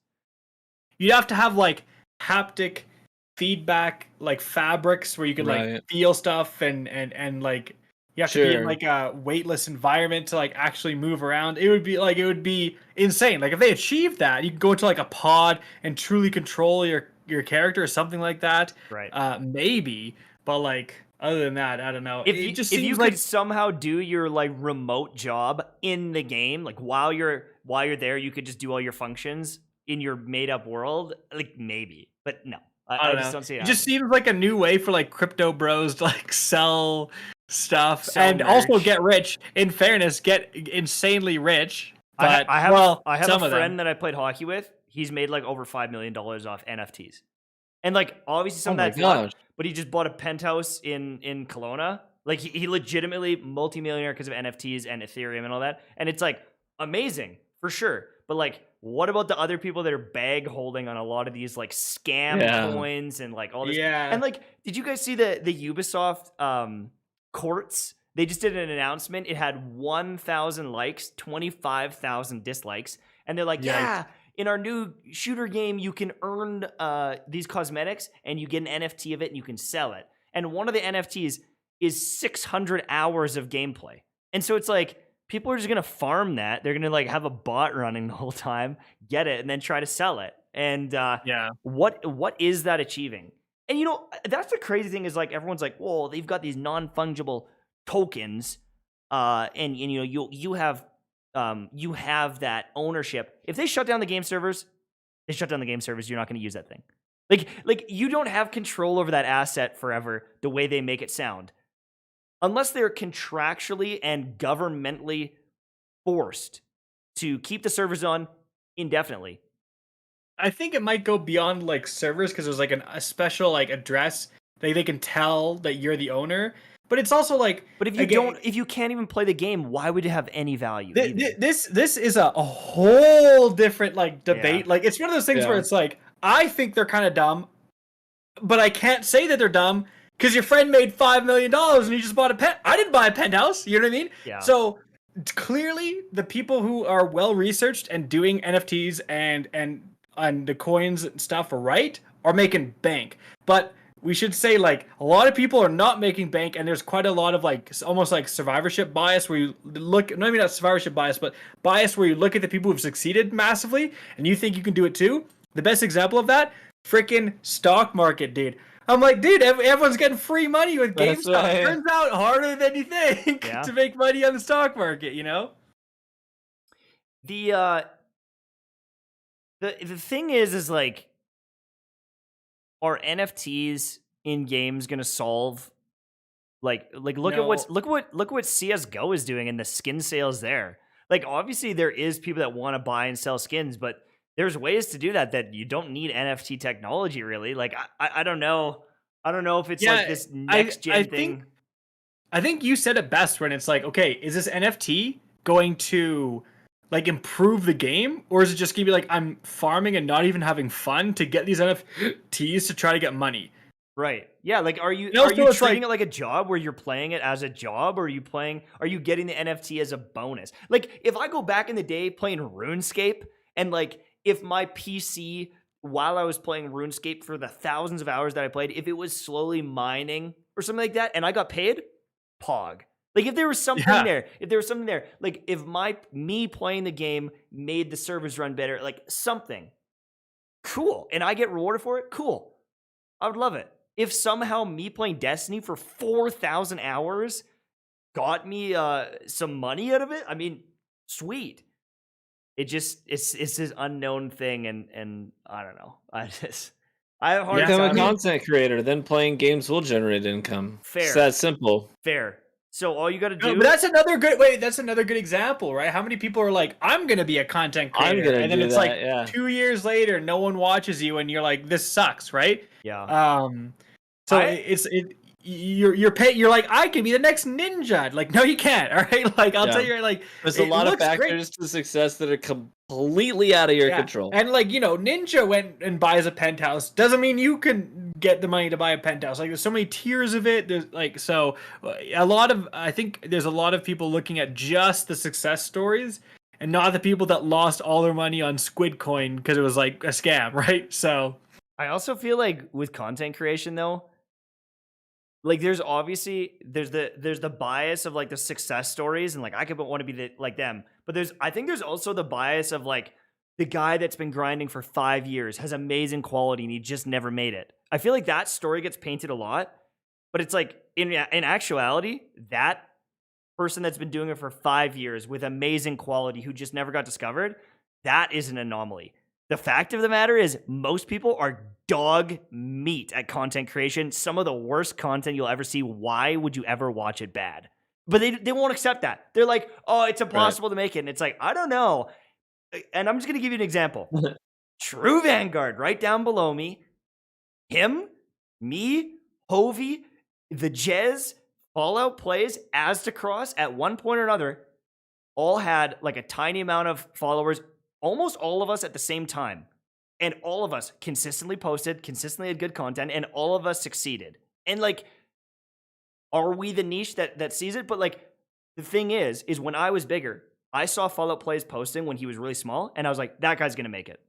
You have to have like haptic feedback, like fabrics where you can like feel stuff and like you have to be in like a weightless environment to like actually move around. It would be insane. Like if they achieved that, you could go into like a pod and truly control your character or something like that. Right. Maybe, but like other than that, I don't know. If It you could somehow do your like remote job in the game, like while you're there, you could just do all your functions in your made up world. Like maybe, but no, I just don't see it. It just seems like a new way for like crypto bros to like sell stuff Sell and merch. also get rich. In fairness, get insanely rich. But I have some a of them. friend that I played hockey with. He's made like over $5 million off NFTs, and like obviously some of that's luck, but he just bought a penthouse in Kelowna. Like he legitimately multimillionaire because of NFTs and Ethereum and all that, and it's like amazing for sure. But like, what about the other people that are bag holding on a lot of these like scam coins and like all this? Yeah. And like, did you guys see the Ubisoft courts? They just did an announcement. It had 1,000 likes, 25,000 dislikes, and they're like, yeah, in our new shooter game, you can earn these cosmetics and you get an NFT of it and you can sell it. And one of the NFTs is 600 hours of gameplay. And so it's like, people are just gonna farm that. They're gonna like have a bot running the whole time, get it, and then try to sell it. And what is that achieving? And you know, that's the crazy thing is like everyone's like, well, they've got these non-fungible tokens, and you know you have that ownership. If they shut down the game servers, you're not gonna use that thing. Like you don't have control over that asset forever the way they make it sound. Unless they're contractually and governmentally forced to keep the servers on indefinitely. I think it might go beyond like servers because there's like a special like address that they can tell that you're the owner. But it's also like, but if you can't even play the game, why would it have any value? This is a whole different like debate. Like it's one of those things where it's like, I think they're kind of dumb, but I can't say that they're dumb. Because your friend made $5 million and you just bought a pet. I didn't buy a penthouse. You know what I mean? Yeah. So clearly, the people who are well researched and doing NFTs and the coins and stuff right are making bank. But we should say like a lot of people are not making bank, and there's quite a lot of like almost like survivorship bias where you look. Maybe not survivorship bias, but bias where you look at the people who've succeeded massively and you think you can do it too. The best example of that, freaking stock market, dude. I'm like, dude, everyone's getting free money with GameStop. Right. Turns out harder than you think to make money on the stock market, you know? The thing is like, are NFTs in games gonna solve look at what CS:GO is doing and the skin sales there. Like obviously there is people that want to buy and sell skins, but there's ways to do that you don't need NFT technology really. Like I don't know if it's like this next gen thing. I think you said it best when it's like, okay, is this NFT going to like improve the game, or is it just gonna be like I'm farming and not even having fun to get these NFTs to try to get money? Right. Yeah. Like, are you also, it's treating like- it like a job where you're playing it as a job, or are you getting the NFT as a bonus? Like, if I go back in the day playing RuneScape, and like if my PC while I was playing RuneScape for the thousands of hours that I played, if it was slowly mining or something like that, and I got paid, pog. Like if there was something there, like if me playing the game made the servers run better, like something cool, and I get rewarded for it, cool. I would love it. If somehow me playing Destiny for 4,000 hours got me some money out of it, I mean, sweet. It's this unknown thing, and I don't know. I have a hard Become a time. content creator, then playing games will generate income. Fair. It's that simple. Fair. So all you got to do. No, but that's another good example, right? How many people are like, I'm gonna be a content I'm creator, gonna and then do it's that, like yeah. 2 years later, no one watches you, and you're like, this sucks, right? Yeah. So you're like, I can be the next ninja. Like, no, you can't. All right, like I'll Yeah. tell you, like There's a it lot of looks great. factors to success that are completely out of your Yeah. control. And like, Ninja went and buys a penthouse. Doesn't mean you can get the money to buy a penthouse. Like there's so many tiers of it. There's like, so I think there's a lot of people looking at just the success stories and not the people that lost all their money on Squid Coin because it was like a scam, right? So I also feel like with content creation though, like there's the bias of like the success stories, and like I could want to be like them, but I think there's also the bias of like the guy that's been grinding for 5 years has amazing quality and he just never made it. I feel like that story gets painted a lot, but it's like in actuality, that person that's been doing it for 5 years with amazing quality who just never got discovered, that is an anomaly. The fact of the matter is most people are dog meat at content creation. Some of the worst content you'll ever see. Why would you ever watch it bad? But they won't accept that. They're like, oh, it's impossible to make it. And it's like, I don't know. And I'm just going to give you an example. True Vanguard, right down below me. Him, me, Hovey, the Jez, Fallout Plays, Aztecross, at one point or another, all had like a tiny amount of followers, almost all of us at the same time. And all of us consistently posted, consistently had good content, and all of us succeeded. And like, are we the niche that sees it? But like, the thing is when I was bigger, I saw Fallout Plays posting when he was really small, and I was like, that guy's gonna make it.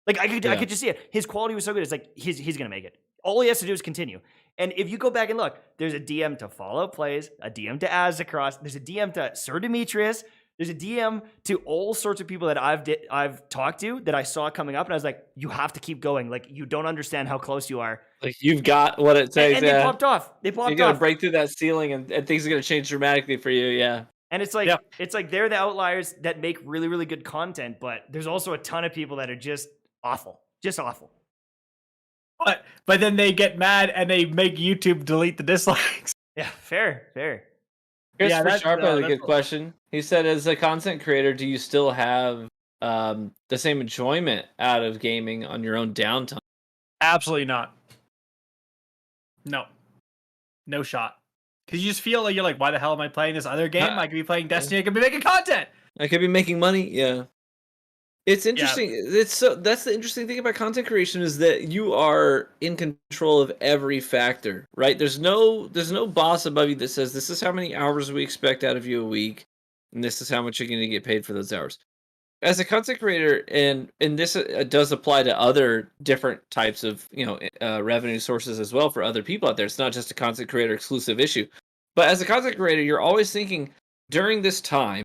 Like I could just see it. His quality was so good. It's like he's gonna make it. All he has to do is continue. And if you go back and look, there's a DM to Fallout Plays, a DM to Aztecross, there's a DM to Sir Demetrius, there's a DM to all sorts of people that I've talked to that I saw coming up, and I was like, you have to keep going. Like you don't understand how close you are. Like you've got what it takes. And they popped off. You gotta break through that ceiling, and things are gonna change dramatically for you. Yeah. And it's like they're the outliers that make really, really good content, but there's also a ton of people that are just awful. Just awful. But then they get mad and they make YouTube delete the dislikes. Yeah, fair. Christopher Sharp had a good question. He said, as a content creator, do you still have the same enjoyment out of gaming on your own downtime? Absolutely not. No shot. Because you just feel like you're like, why the hell am I playing this other game? I could be playing Destiny. I could be making content. I could be making money. Yeah. It's interesting. Yeah. That's the interesting thing about content creation is that you are in control of every factor, right? There's no boss above you that says this is how many hours we expect out of you a week, and this is how much you're going to get paid for those hours. As a content creator, and this does apply to other different types of revenue sources as well for other people out there. It's not just a content creator exclusive issue, but as a content creator, you're always thinking during this time,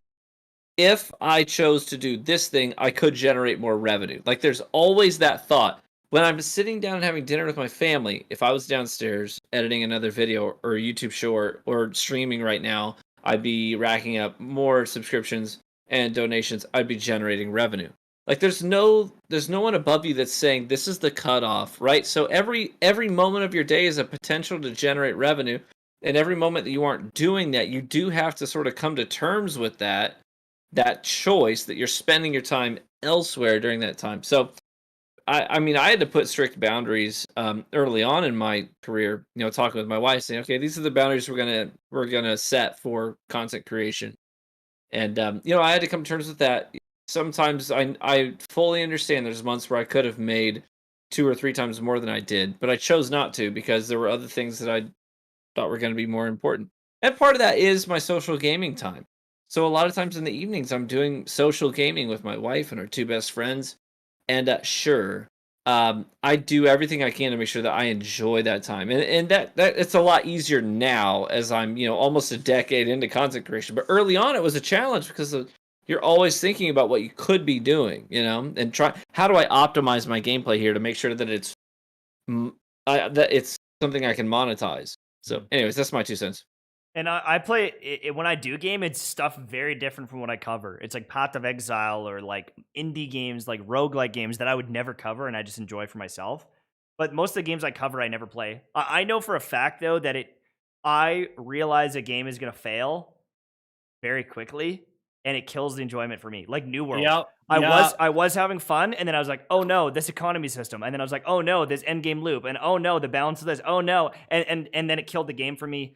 if I chose to do this thing, I could generate more revenue. Like there's always that thought. When I'm sitting down and having dinner with my family, if I was downstairs editing another video or a YouTube short or streaming right now, I'd be racking up more subscriptions and donations. I'd be generating revenue. Like there's no one above you that's saying this is the cutoff, right? So every moment of your day is a potential to generate revenue. And every moment that you aren't doing that, you do have to sort of come to terms with that choice that you're spending your time elsewhere during that time. So I mean, I had to put strict boundaries early on in my career. Talking with my wife, saying, "Okay, these are the boundaries we're gonna set for content creation." And I had to come to terms with that. Sometimes I fully understand. There's months where I could have made 2 or 3 times more than I did, but I chose not to because there were other things that I thought were going to be more important. And part of that is my social gaming time. So a lot of times in the evenings, I'm doing social gaming with my wife and our 2 best friends. And sure, I do everything I can to make sure that I enjoy that time. And that it's a lot easier now as I'm almost a decade into content creation. But early on, it was a challenge because you're always thinking about what you could be doing, and how do I optimize my gameplay here to make sure that it's something I can monetize. So, anyways, that's my 2 cents. And I play it when I do game, it's stuff very different from what I cover. It's like Path of Exile or like indie games, like roguelike games that I would never cover and I just enjoy for myself. But most of the games I cover, I never play. I know for a fact though that I realize a game is gonna fail very quickly, and it kills the enjoyment for me. Like New World, I was having fun, and then I was like, oh no, this economy system, and then I was like, oh no, this end game loop, and oh no, the balance of this, oh no, and then it killed the game for me.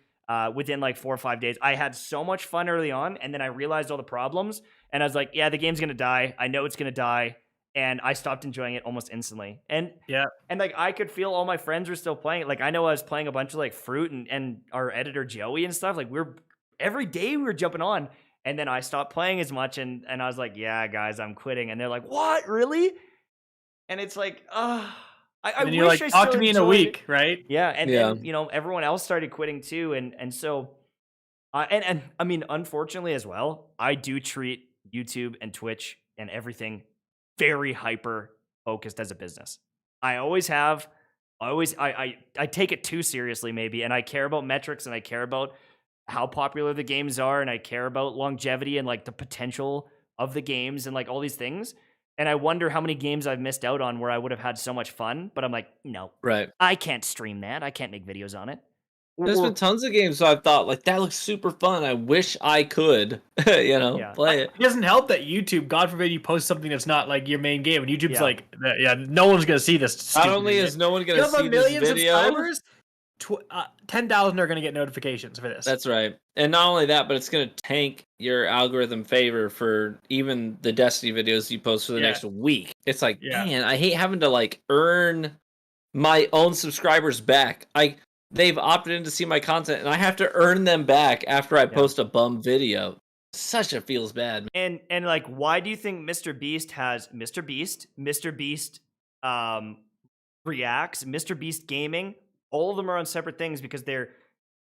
Within like 4 or 5 days, I had so much fun early on, and then I realized all the problems, and I was like, yeah, the game's gonna die. I know it's gonna die, and I stopped enjoying it almost instantly. And like I could feel all my friends were still playing it. Like I know I was playing a bunch of like Fruit and our editor Joey and stuff. Like every day we were jumping on, and then I stopped playing as much, and I was like, yeah, guys, I'm quitting. And they're like, what, really? And it's like, I you're wish like, I talk still to me in a enjoyed week, it. right? Yeah, and then everyone else started quitting too, and so, and I mean, unfortunately as well, I do treat YouTube and Twitch and everything very hyper focused as a business. I always have, I take it too seriously maybe, and I care about metrics and I care about how popular the games are, and I care about longevity and like the potential of the games and like all these things. And I wonder how many games I've missed out on where I would have had so much fun, but I'm like, no, right. I can't stream that. I can't make videos on it. There's been tons of games so I've thought like that looks super fun. I wish I could, play it. It doesn't help that YouTube, God forbid, you post something that's not like your main game, and YouTube's like, no one's gonna see this. Not only is no one gonna see this video, subscribers, 10,000 are gonna get notifications for this. That's right. And not only that, but it's gonna tank your algorithm favor for even the Destiny videos you post for the next week. It's like, man, I hate having to like earn my own subscribers back. They've opted in to see my content, and I have to earn them back after I post a bum video. Such a feels bad. And like, why do you think Mr. Beast has Mr. Beast Reacts, Mr. Beast Gaming? All of them are on separate things because they're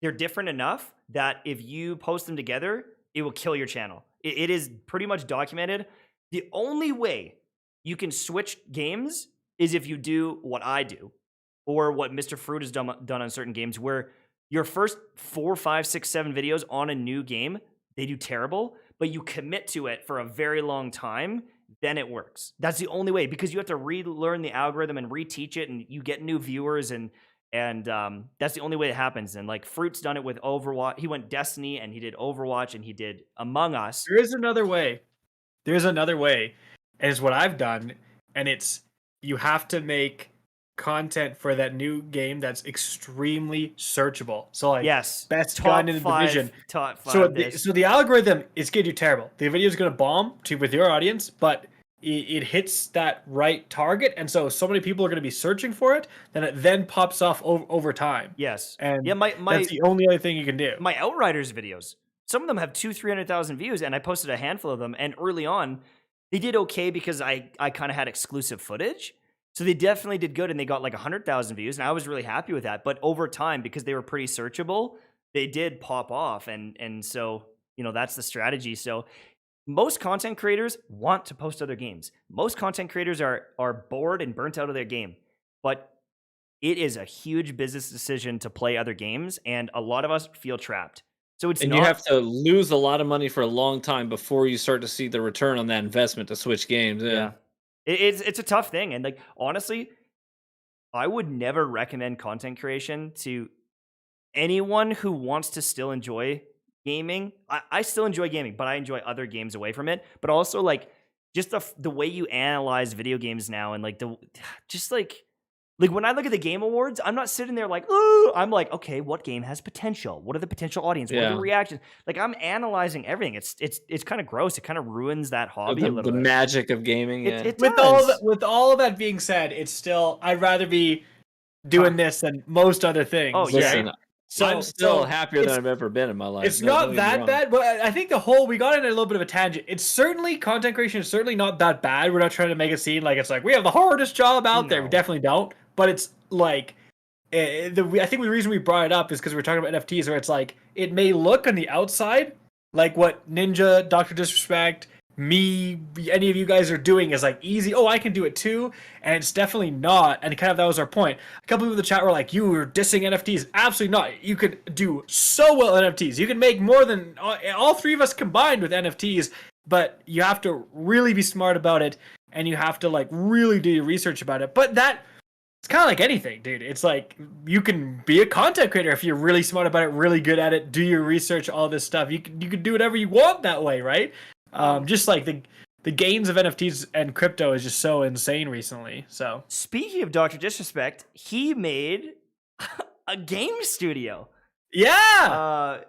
different enough that if you post them together, it will kill your channel. It is pretty much documented. The only way you can switch games is if you do what I do, or what Mr. Fruit has done on certain games, where your first 4, 5, 6, 7 videos on a new game, they do terrible, but you commit to it for a very long time, then it works. That's the only way, because you have to relearn the algorithm and reteach it, and you get new viewers, and that's the only way it happens. And like Fruit's done it with Overwatch. He went Destiny, and he did Overwatch, and he did Among Us. There is another way. There's another way, and it's what I've done, and it's you have to make content for that new game that's extremely searchable. So like, best gun in the division. Top 5. So the algorithm is gonna do terrible. The video is gonna bomb with your audience, but it hits that right target, and so many people are gonna be searching for it. Then it then pops off over time. Yes, and that's the only other thing you can do. My Outriders videos, some of them have 200,000-300,000 views, and I posted a handful of them. And early on, they did okay because I kind of had exclusive footage. So they definitely did good, and they got like 100,000 views, and I was really happy with that. But over time, because they were pretty searchable, they did pop off, and so that's the strategy. So most content creators want to post other games. Most content creators are bored and burnt out of their game, but it is a huge business decision to play other games, and a lot of us feel trapped. So you have to lose a lot of money for a long time before you start to see the return on that investment to switch games. Yeah. It's a tough thing, and like honestly, I would never recommend content creation to anyone who wants to still enjoy gaming. I still enjoy gaming, but I enjoy other games away from it. But also, like, just the way you analyze video games now, and like like when I look at the Game Awards, I'm not sitting there like, ooh, I'm like, okay, what game has potential? What are the potential audience? What are the reactions? Like, I'm analyzing everything. It's kind of gross. It kind of ruins that hobby a little bit. The magic of gaming. It with all of that being said, it's still, I'd rather be doing this than most other things. Oh, yeah. Listen, so I'm still happier than I've ever been in my life. It's not that bad, but I think we got in a little bit of a tangent. It's certainly, content creation is certainly not that bad. We're not trying to make it seem like it's like we have the hardest job out there. We definitely don't. But it's like, I think the reason we brought it up is because we're talking about NFTs, where it's like, it may look on the outside like what Ninja, Dr. Disrespect, me, any of you guys are doing is like easy. Oh, I can do it too. And it's definitely not. And kind of that was our point. A couple people in the chat were like, you were dissing NFTs. Absolutely not. You could do so well in NFTs. You can make more than all three of us combined with NFTs, but you have to really be smart about it. And you have to like really do your research about it. But it's kind of like anything, dude. It's like you can be a content creator if you're really smart about it, really good at it, do your research, all this stuff. You can do whatever you want that way, right? Just like the gains of NFTs and crypto is just so insane recently. So speaking of Dr. Disrespect, he made a game studio. Yeah.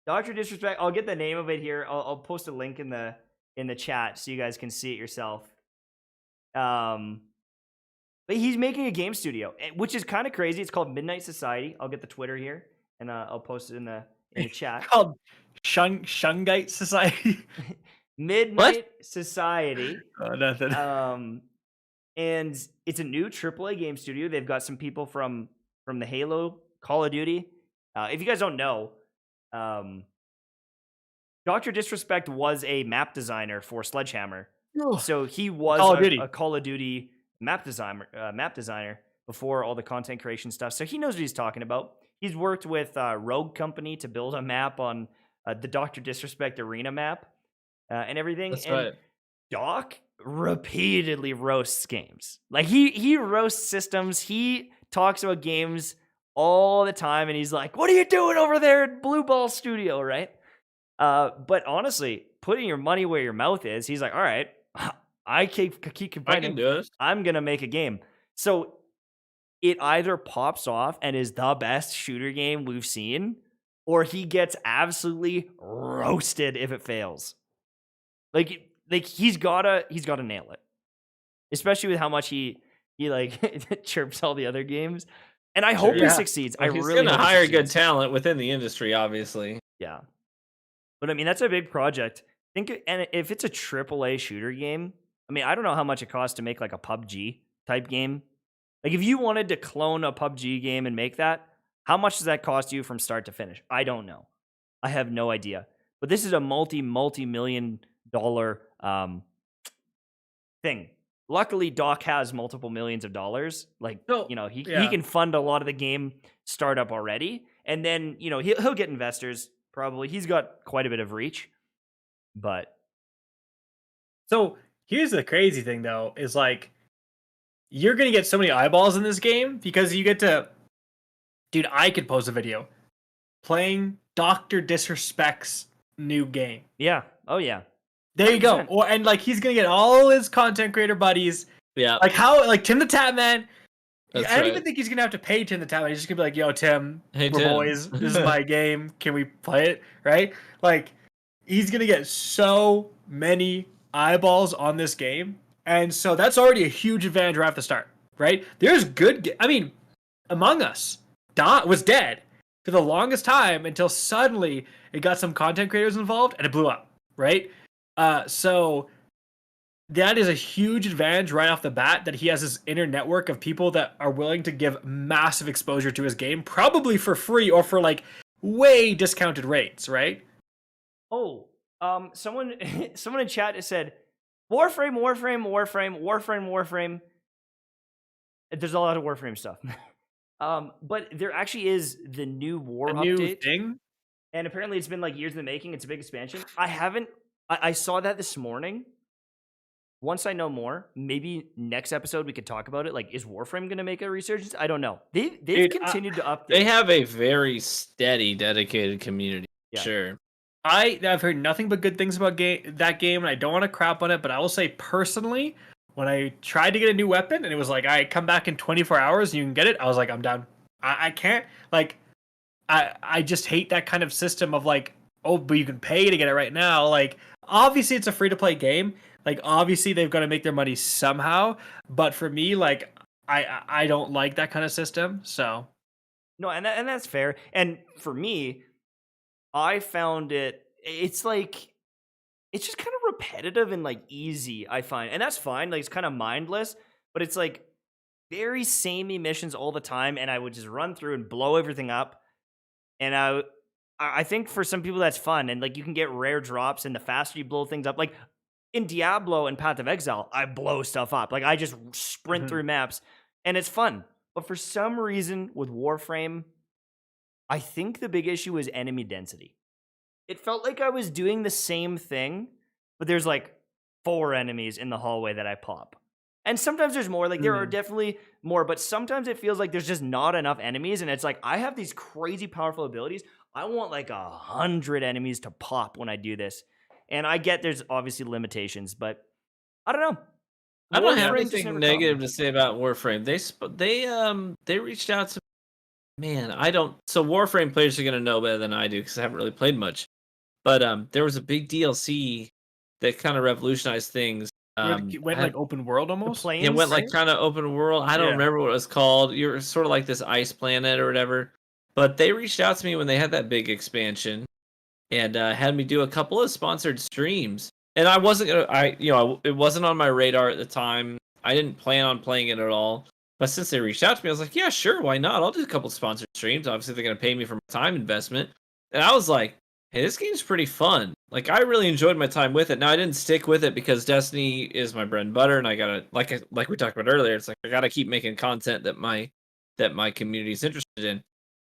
Dr. Disrespect. I'll get the name of it here. I'll post a link in the chat so you guys can see it yourself. But he's making a game studio, which is kind of crazy. It's called Midnight Society. I'll get the Twitter here, and I'll post it in the chat. It's called Shungite Society. Midnight Society. Oh, nothing. And it's a new AAA game studio. They've got some people from the Halo, Call of Duty. If you guys don't know, Dr. Disrespect was a map designer for Sledgehammer. Oh. So he was a Call of Duty map designer before all the content creation stuff. So he knows what he's talking about. He's worked with Rogue Company to build a map on the Dr. Disrespect arena map and everything. That's and right. Doc repeatedly roasts games. Like he roasts systems. He talks about games all the time, and he's like, "What are you doing over there at Blue Ball Studio?" Right? But honestly, putting your money where your mouth is, he's like, "All right, I keep complaining. I can do this. I'm gonna make a game." So it either pops off and is the best shooter game we've seen, or he gets absolutely roasted if it fails. Like he's gotta nail it, especially with how much he like chirps all the other games. And I hope he succeeds. Well, he's gonna hire good talent within the industry, obviously. Yeah, but I mean that's a big project. And if it's a AAA shooter game, I mean I don't know how much it costs to make like a PUBG type game. Like if you wanted to clone a PUBG game and make that, how much does that cost you from start to finish? I don't know. I have no idea. But this is a multi-million dollar thing. Luckily, Doc has multiple millions of dollars. Like, he can fund a lot of the game startup already. And then, he'll get investors probably. He's got quite a bit of reach. But so here's the crazy thing though, is like you're gonna get so many eyeballs in this game because you get to, dude, I could post a video playing Dr. Disrespect's new game. Yeah. Oh yeah. There you go. And like he's gonna get all his content creator buddies. Yeah. Like Tim the Tap Man. That's I don't even think he's gonna have to pay Tim the Tap Man. He's just gonna be like, "Yo, Tim, we're boys. This is my game. Can we play it?" Right? Like he's gonna get so many eyeballs on this game, and so that's already a huge advantage right off the start. Right? There's good. I mean, Among Us was dead for the longest time until suddenly it got some content creators involved and it blew up. Right? So that is a huge advantage right off the bat that he has this inner network of people that are willing to give massive exposure to his game, probably for free or for like way discounted rates, right? Oh, someone in chat has said Warframe. There's a lot of Warframe stuff. But there actually is the new update. New thing? And apparently it's been like years in the making. It's a big expansion. I saw that this morning. Once I know more, maybe next episode we could talk about it. Like, is Warframe going to make a resurgence? I don't know. They've continued to update. They have a very steady, dedicated community. Yeah. Sure. I've heard nothing but good things about that game, and I don't want to crap on it, but I will say personally, when I tried to get a new weapon and it was like, I come back in 24 hours and you can get it, I was like, I'm done. I can't, like, I just hate that kind of system of like, oh, but you can pay to get it right now. Like, obviously it's a free to play game. Like, obviously they've got to make their money somehow. But for me, like, I don't like that kind of system. So No, and that's fair. And for me, I found it's like, it's just kind of repetitive and like easy, I find. And that's fine. Like, it's kind of mindless, but it's like very samey missions all the time. And I would just run through and blow everything up. And I think for some people that's fun. And like, you can get rare drops, and the faster you blow things up, like in Diablo and Path of Exile, I blow stuff up. Like, I just sprint through maps, and it's fun. But for some reason with Warframe, I think the big issue is enemy density. It felt like I was doing the same thing, but there's like 4 enemies in the hallway that I pop. And sometimes there's more, like there are definitely more, but sometimes it feels like there's just not enough enemies, and it's like, I have these crazy powerful abilities. I want like 100 enemies to pop when I do this. And I get there's obviously limitations, but I don't know. I don't have Warframe just anything never negative caught me. to say about Warframe. They reached out to I don't. So Warframe players are gonna know better than I do because I haven't really played much. But there was a big DLC that kind of revolutionized things. it went like open world The almost. planes, It went like kind of open world. I don't Yeah. remember what it was called. You're sort of like this ice planet or whatever. But they reached out to me when they had that big expansion, and had me do a couple of sponsored streams. And I wasn't gonna, it wasn't on my radar at the time. I didn't plan on playing it at all. But since they reached out to me, I was like, yeah, sure, why not? I'll do a couple of sponsored streams. Obviously, they're gonna pay me for my time investment. And I was like, hey, this game's pretty fun. Like, I really enjoyed my time with it. Now, I didn't stick with it because Destiny is my bread and butter, and I gotta, like we talked about earlier, it's like I gotta keep making content that my community is interested in.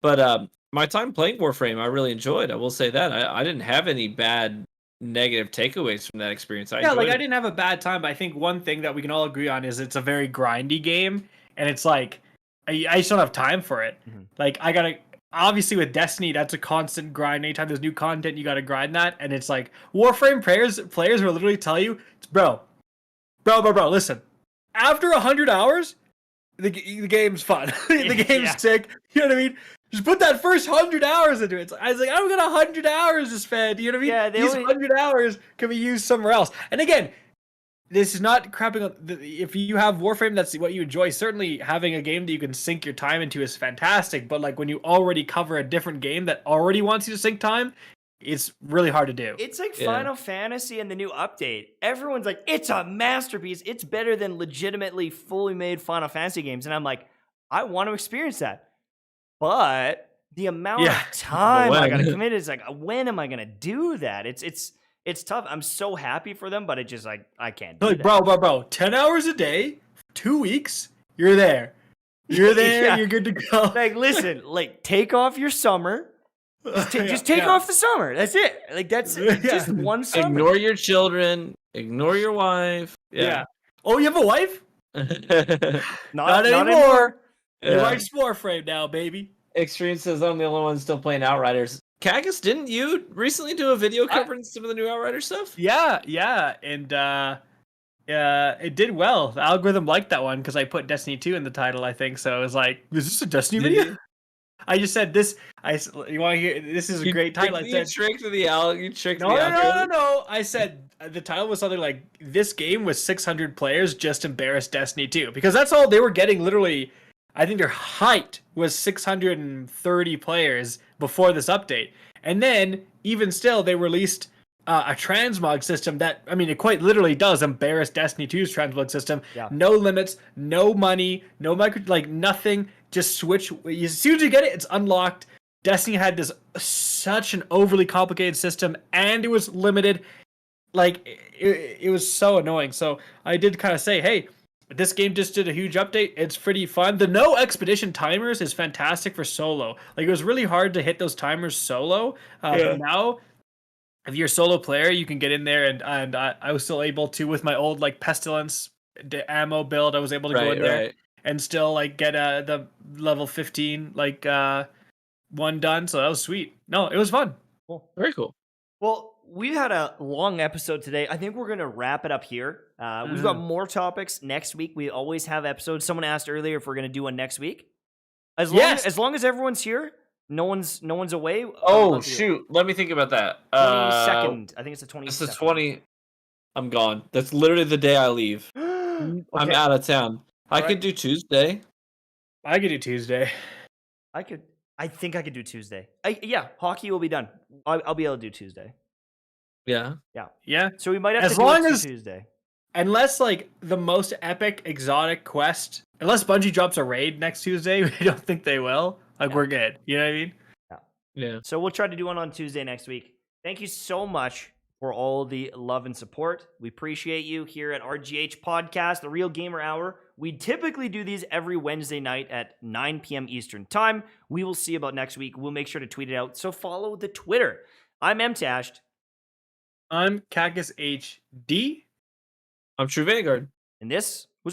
But my time playing Warframe, I really enjoyed. I will say that I didn't have any bad negative takeaways from that experience. I enjoyed I it. didn't have a bad time, but I think one thing that we can all agree on is it's a very grindy game, and it's like I just don't have time for it. Like, I gotta, obviously with Destiny, that's a constant grind. Anytime there's new content, you gotta grind that, and it's like Warframe players will literally tell you, bro, listen, after 100 hours, the game's fun. The game's sick. You know what I mean? Just put that first 100 hours into it. I was like, I've got 100 hours to spend. You know what I mean? Yeah, These 100 hours can be used somewhere else. And again, this is not crapping on. If you have Warframe, that's what you enjoy. Certainly, having a game that you can sink your time into is fantastic. But like, when you already cover a different game that already wants you to sink time, it's really hard to do. It's like Final Fantasy and the new update. Everyone's like, it's a masterpiece. It's better than legitimately fully made Final Fantasy games. And I'm like, I want to experience that. But the amount of time I gotta commit is like, when am I gonna do that? It's tough. I'm so happy for them, but it just like, I can't do Like, that. bro, 10 hours a day, 2 weeks, you're there. You're there, Yeah. you're good to go. Like, listen, like, take off your summer. Just take off the summer. That's it. Like, that's just one summer. Ignore your children. Ignore your wife. Yeah. Oh, you have a wife? Not anymore. anymore. Your wife's Warframe now, baby. Extreme says I'm the only one still playing Outriders. Cagus, didn't you recently do a video covering some of the new Outriders stuff? Yeah, and it did well. The algorithm liked that one because I put Destiny 2 in the title, I think. So it was like, is this a Destiny video? I just said this. You want to hear? This is a great title. I said, tricked the You tricked no, the no, algorithm. no. I said the title was something like, "This game with 600 players just embarrassed Destiny 2," because that's all they were getting. Literally, I think their height was 630 players before this update, and then even still, they released a transmog system that, I mean, it quite literally does embarrass Destiny 2's transmog system. Yeah. No limits, no money, no micro, like nothing. Just switch. As soon as you get it, it's unlocked. Destiny had this such an overly complicated system, and it was limited. Like, it was so annoying. So I did kind of say, hey, this game just did a huge update. It's pretty fun. The no expedition timers is fantastic for solo. Like, it was really hard to hit those timers solo. But now, if you're a solo player, you can get in there, and I was still able to, with my old like pestilence ammo build, I was able to go in there and still like get the level 15 like one done. So that was sweet. No, it was fun. Cool. Very cool. Well, we've had a long episode today. I think we're going to wrap it up here. We've got more topics next week. We always have episodes. Someone asked earlier if we're going to do one next week. As long as everyone's here, no one's away. Oh shoot! Let me think about that. 22nd. I think it's the 22nd. This is 20. I'm gone. That's literally the day I leave. I'm out of town. I could do Tuesday. I could do Tuesday. I think I could do Tuesday. Yeah, hockey will be done. I'll be able to do Tuesday. Yeah. Yeah. So we might have As to long do it as- Tuesday. Unless like the most epic exotic quest, unless Bungie drops a raid next Tuesday, we don't think they will. Like we're good. You know what I mean? Yeah. So we'll try to do one on Tuesday next week. Thank you so much for all the love and support. We appreciate you here at RGH Podcast, the Real Gamer Hour. We typically do these every Wednesday night at 9 p.m. Eastern Time. We will see about next week. We'll make sure to tweet it out. So follow the Twitter. I'm MTashed. I'm Cactus HD. I'm True Vanguard. And this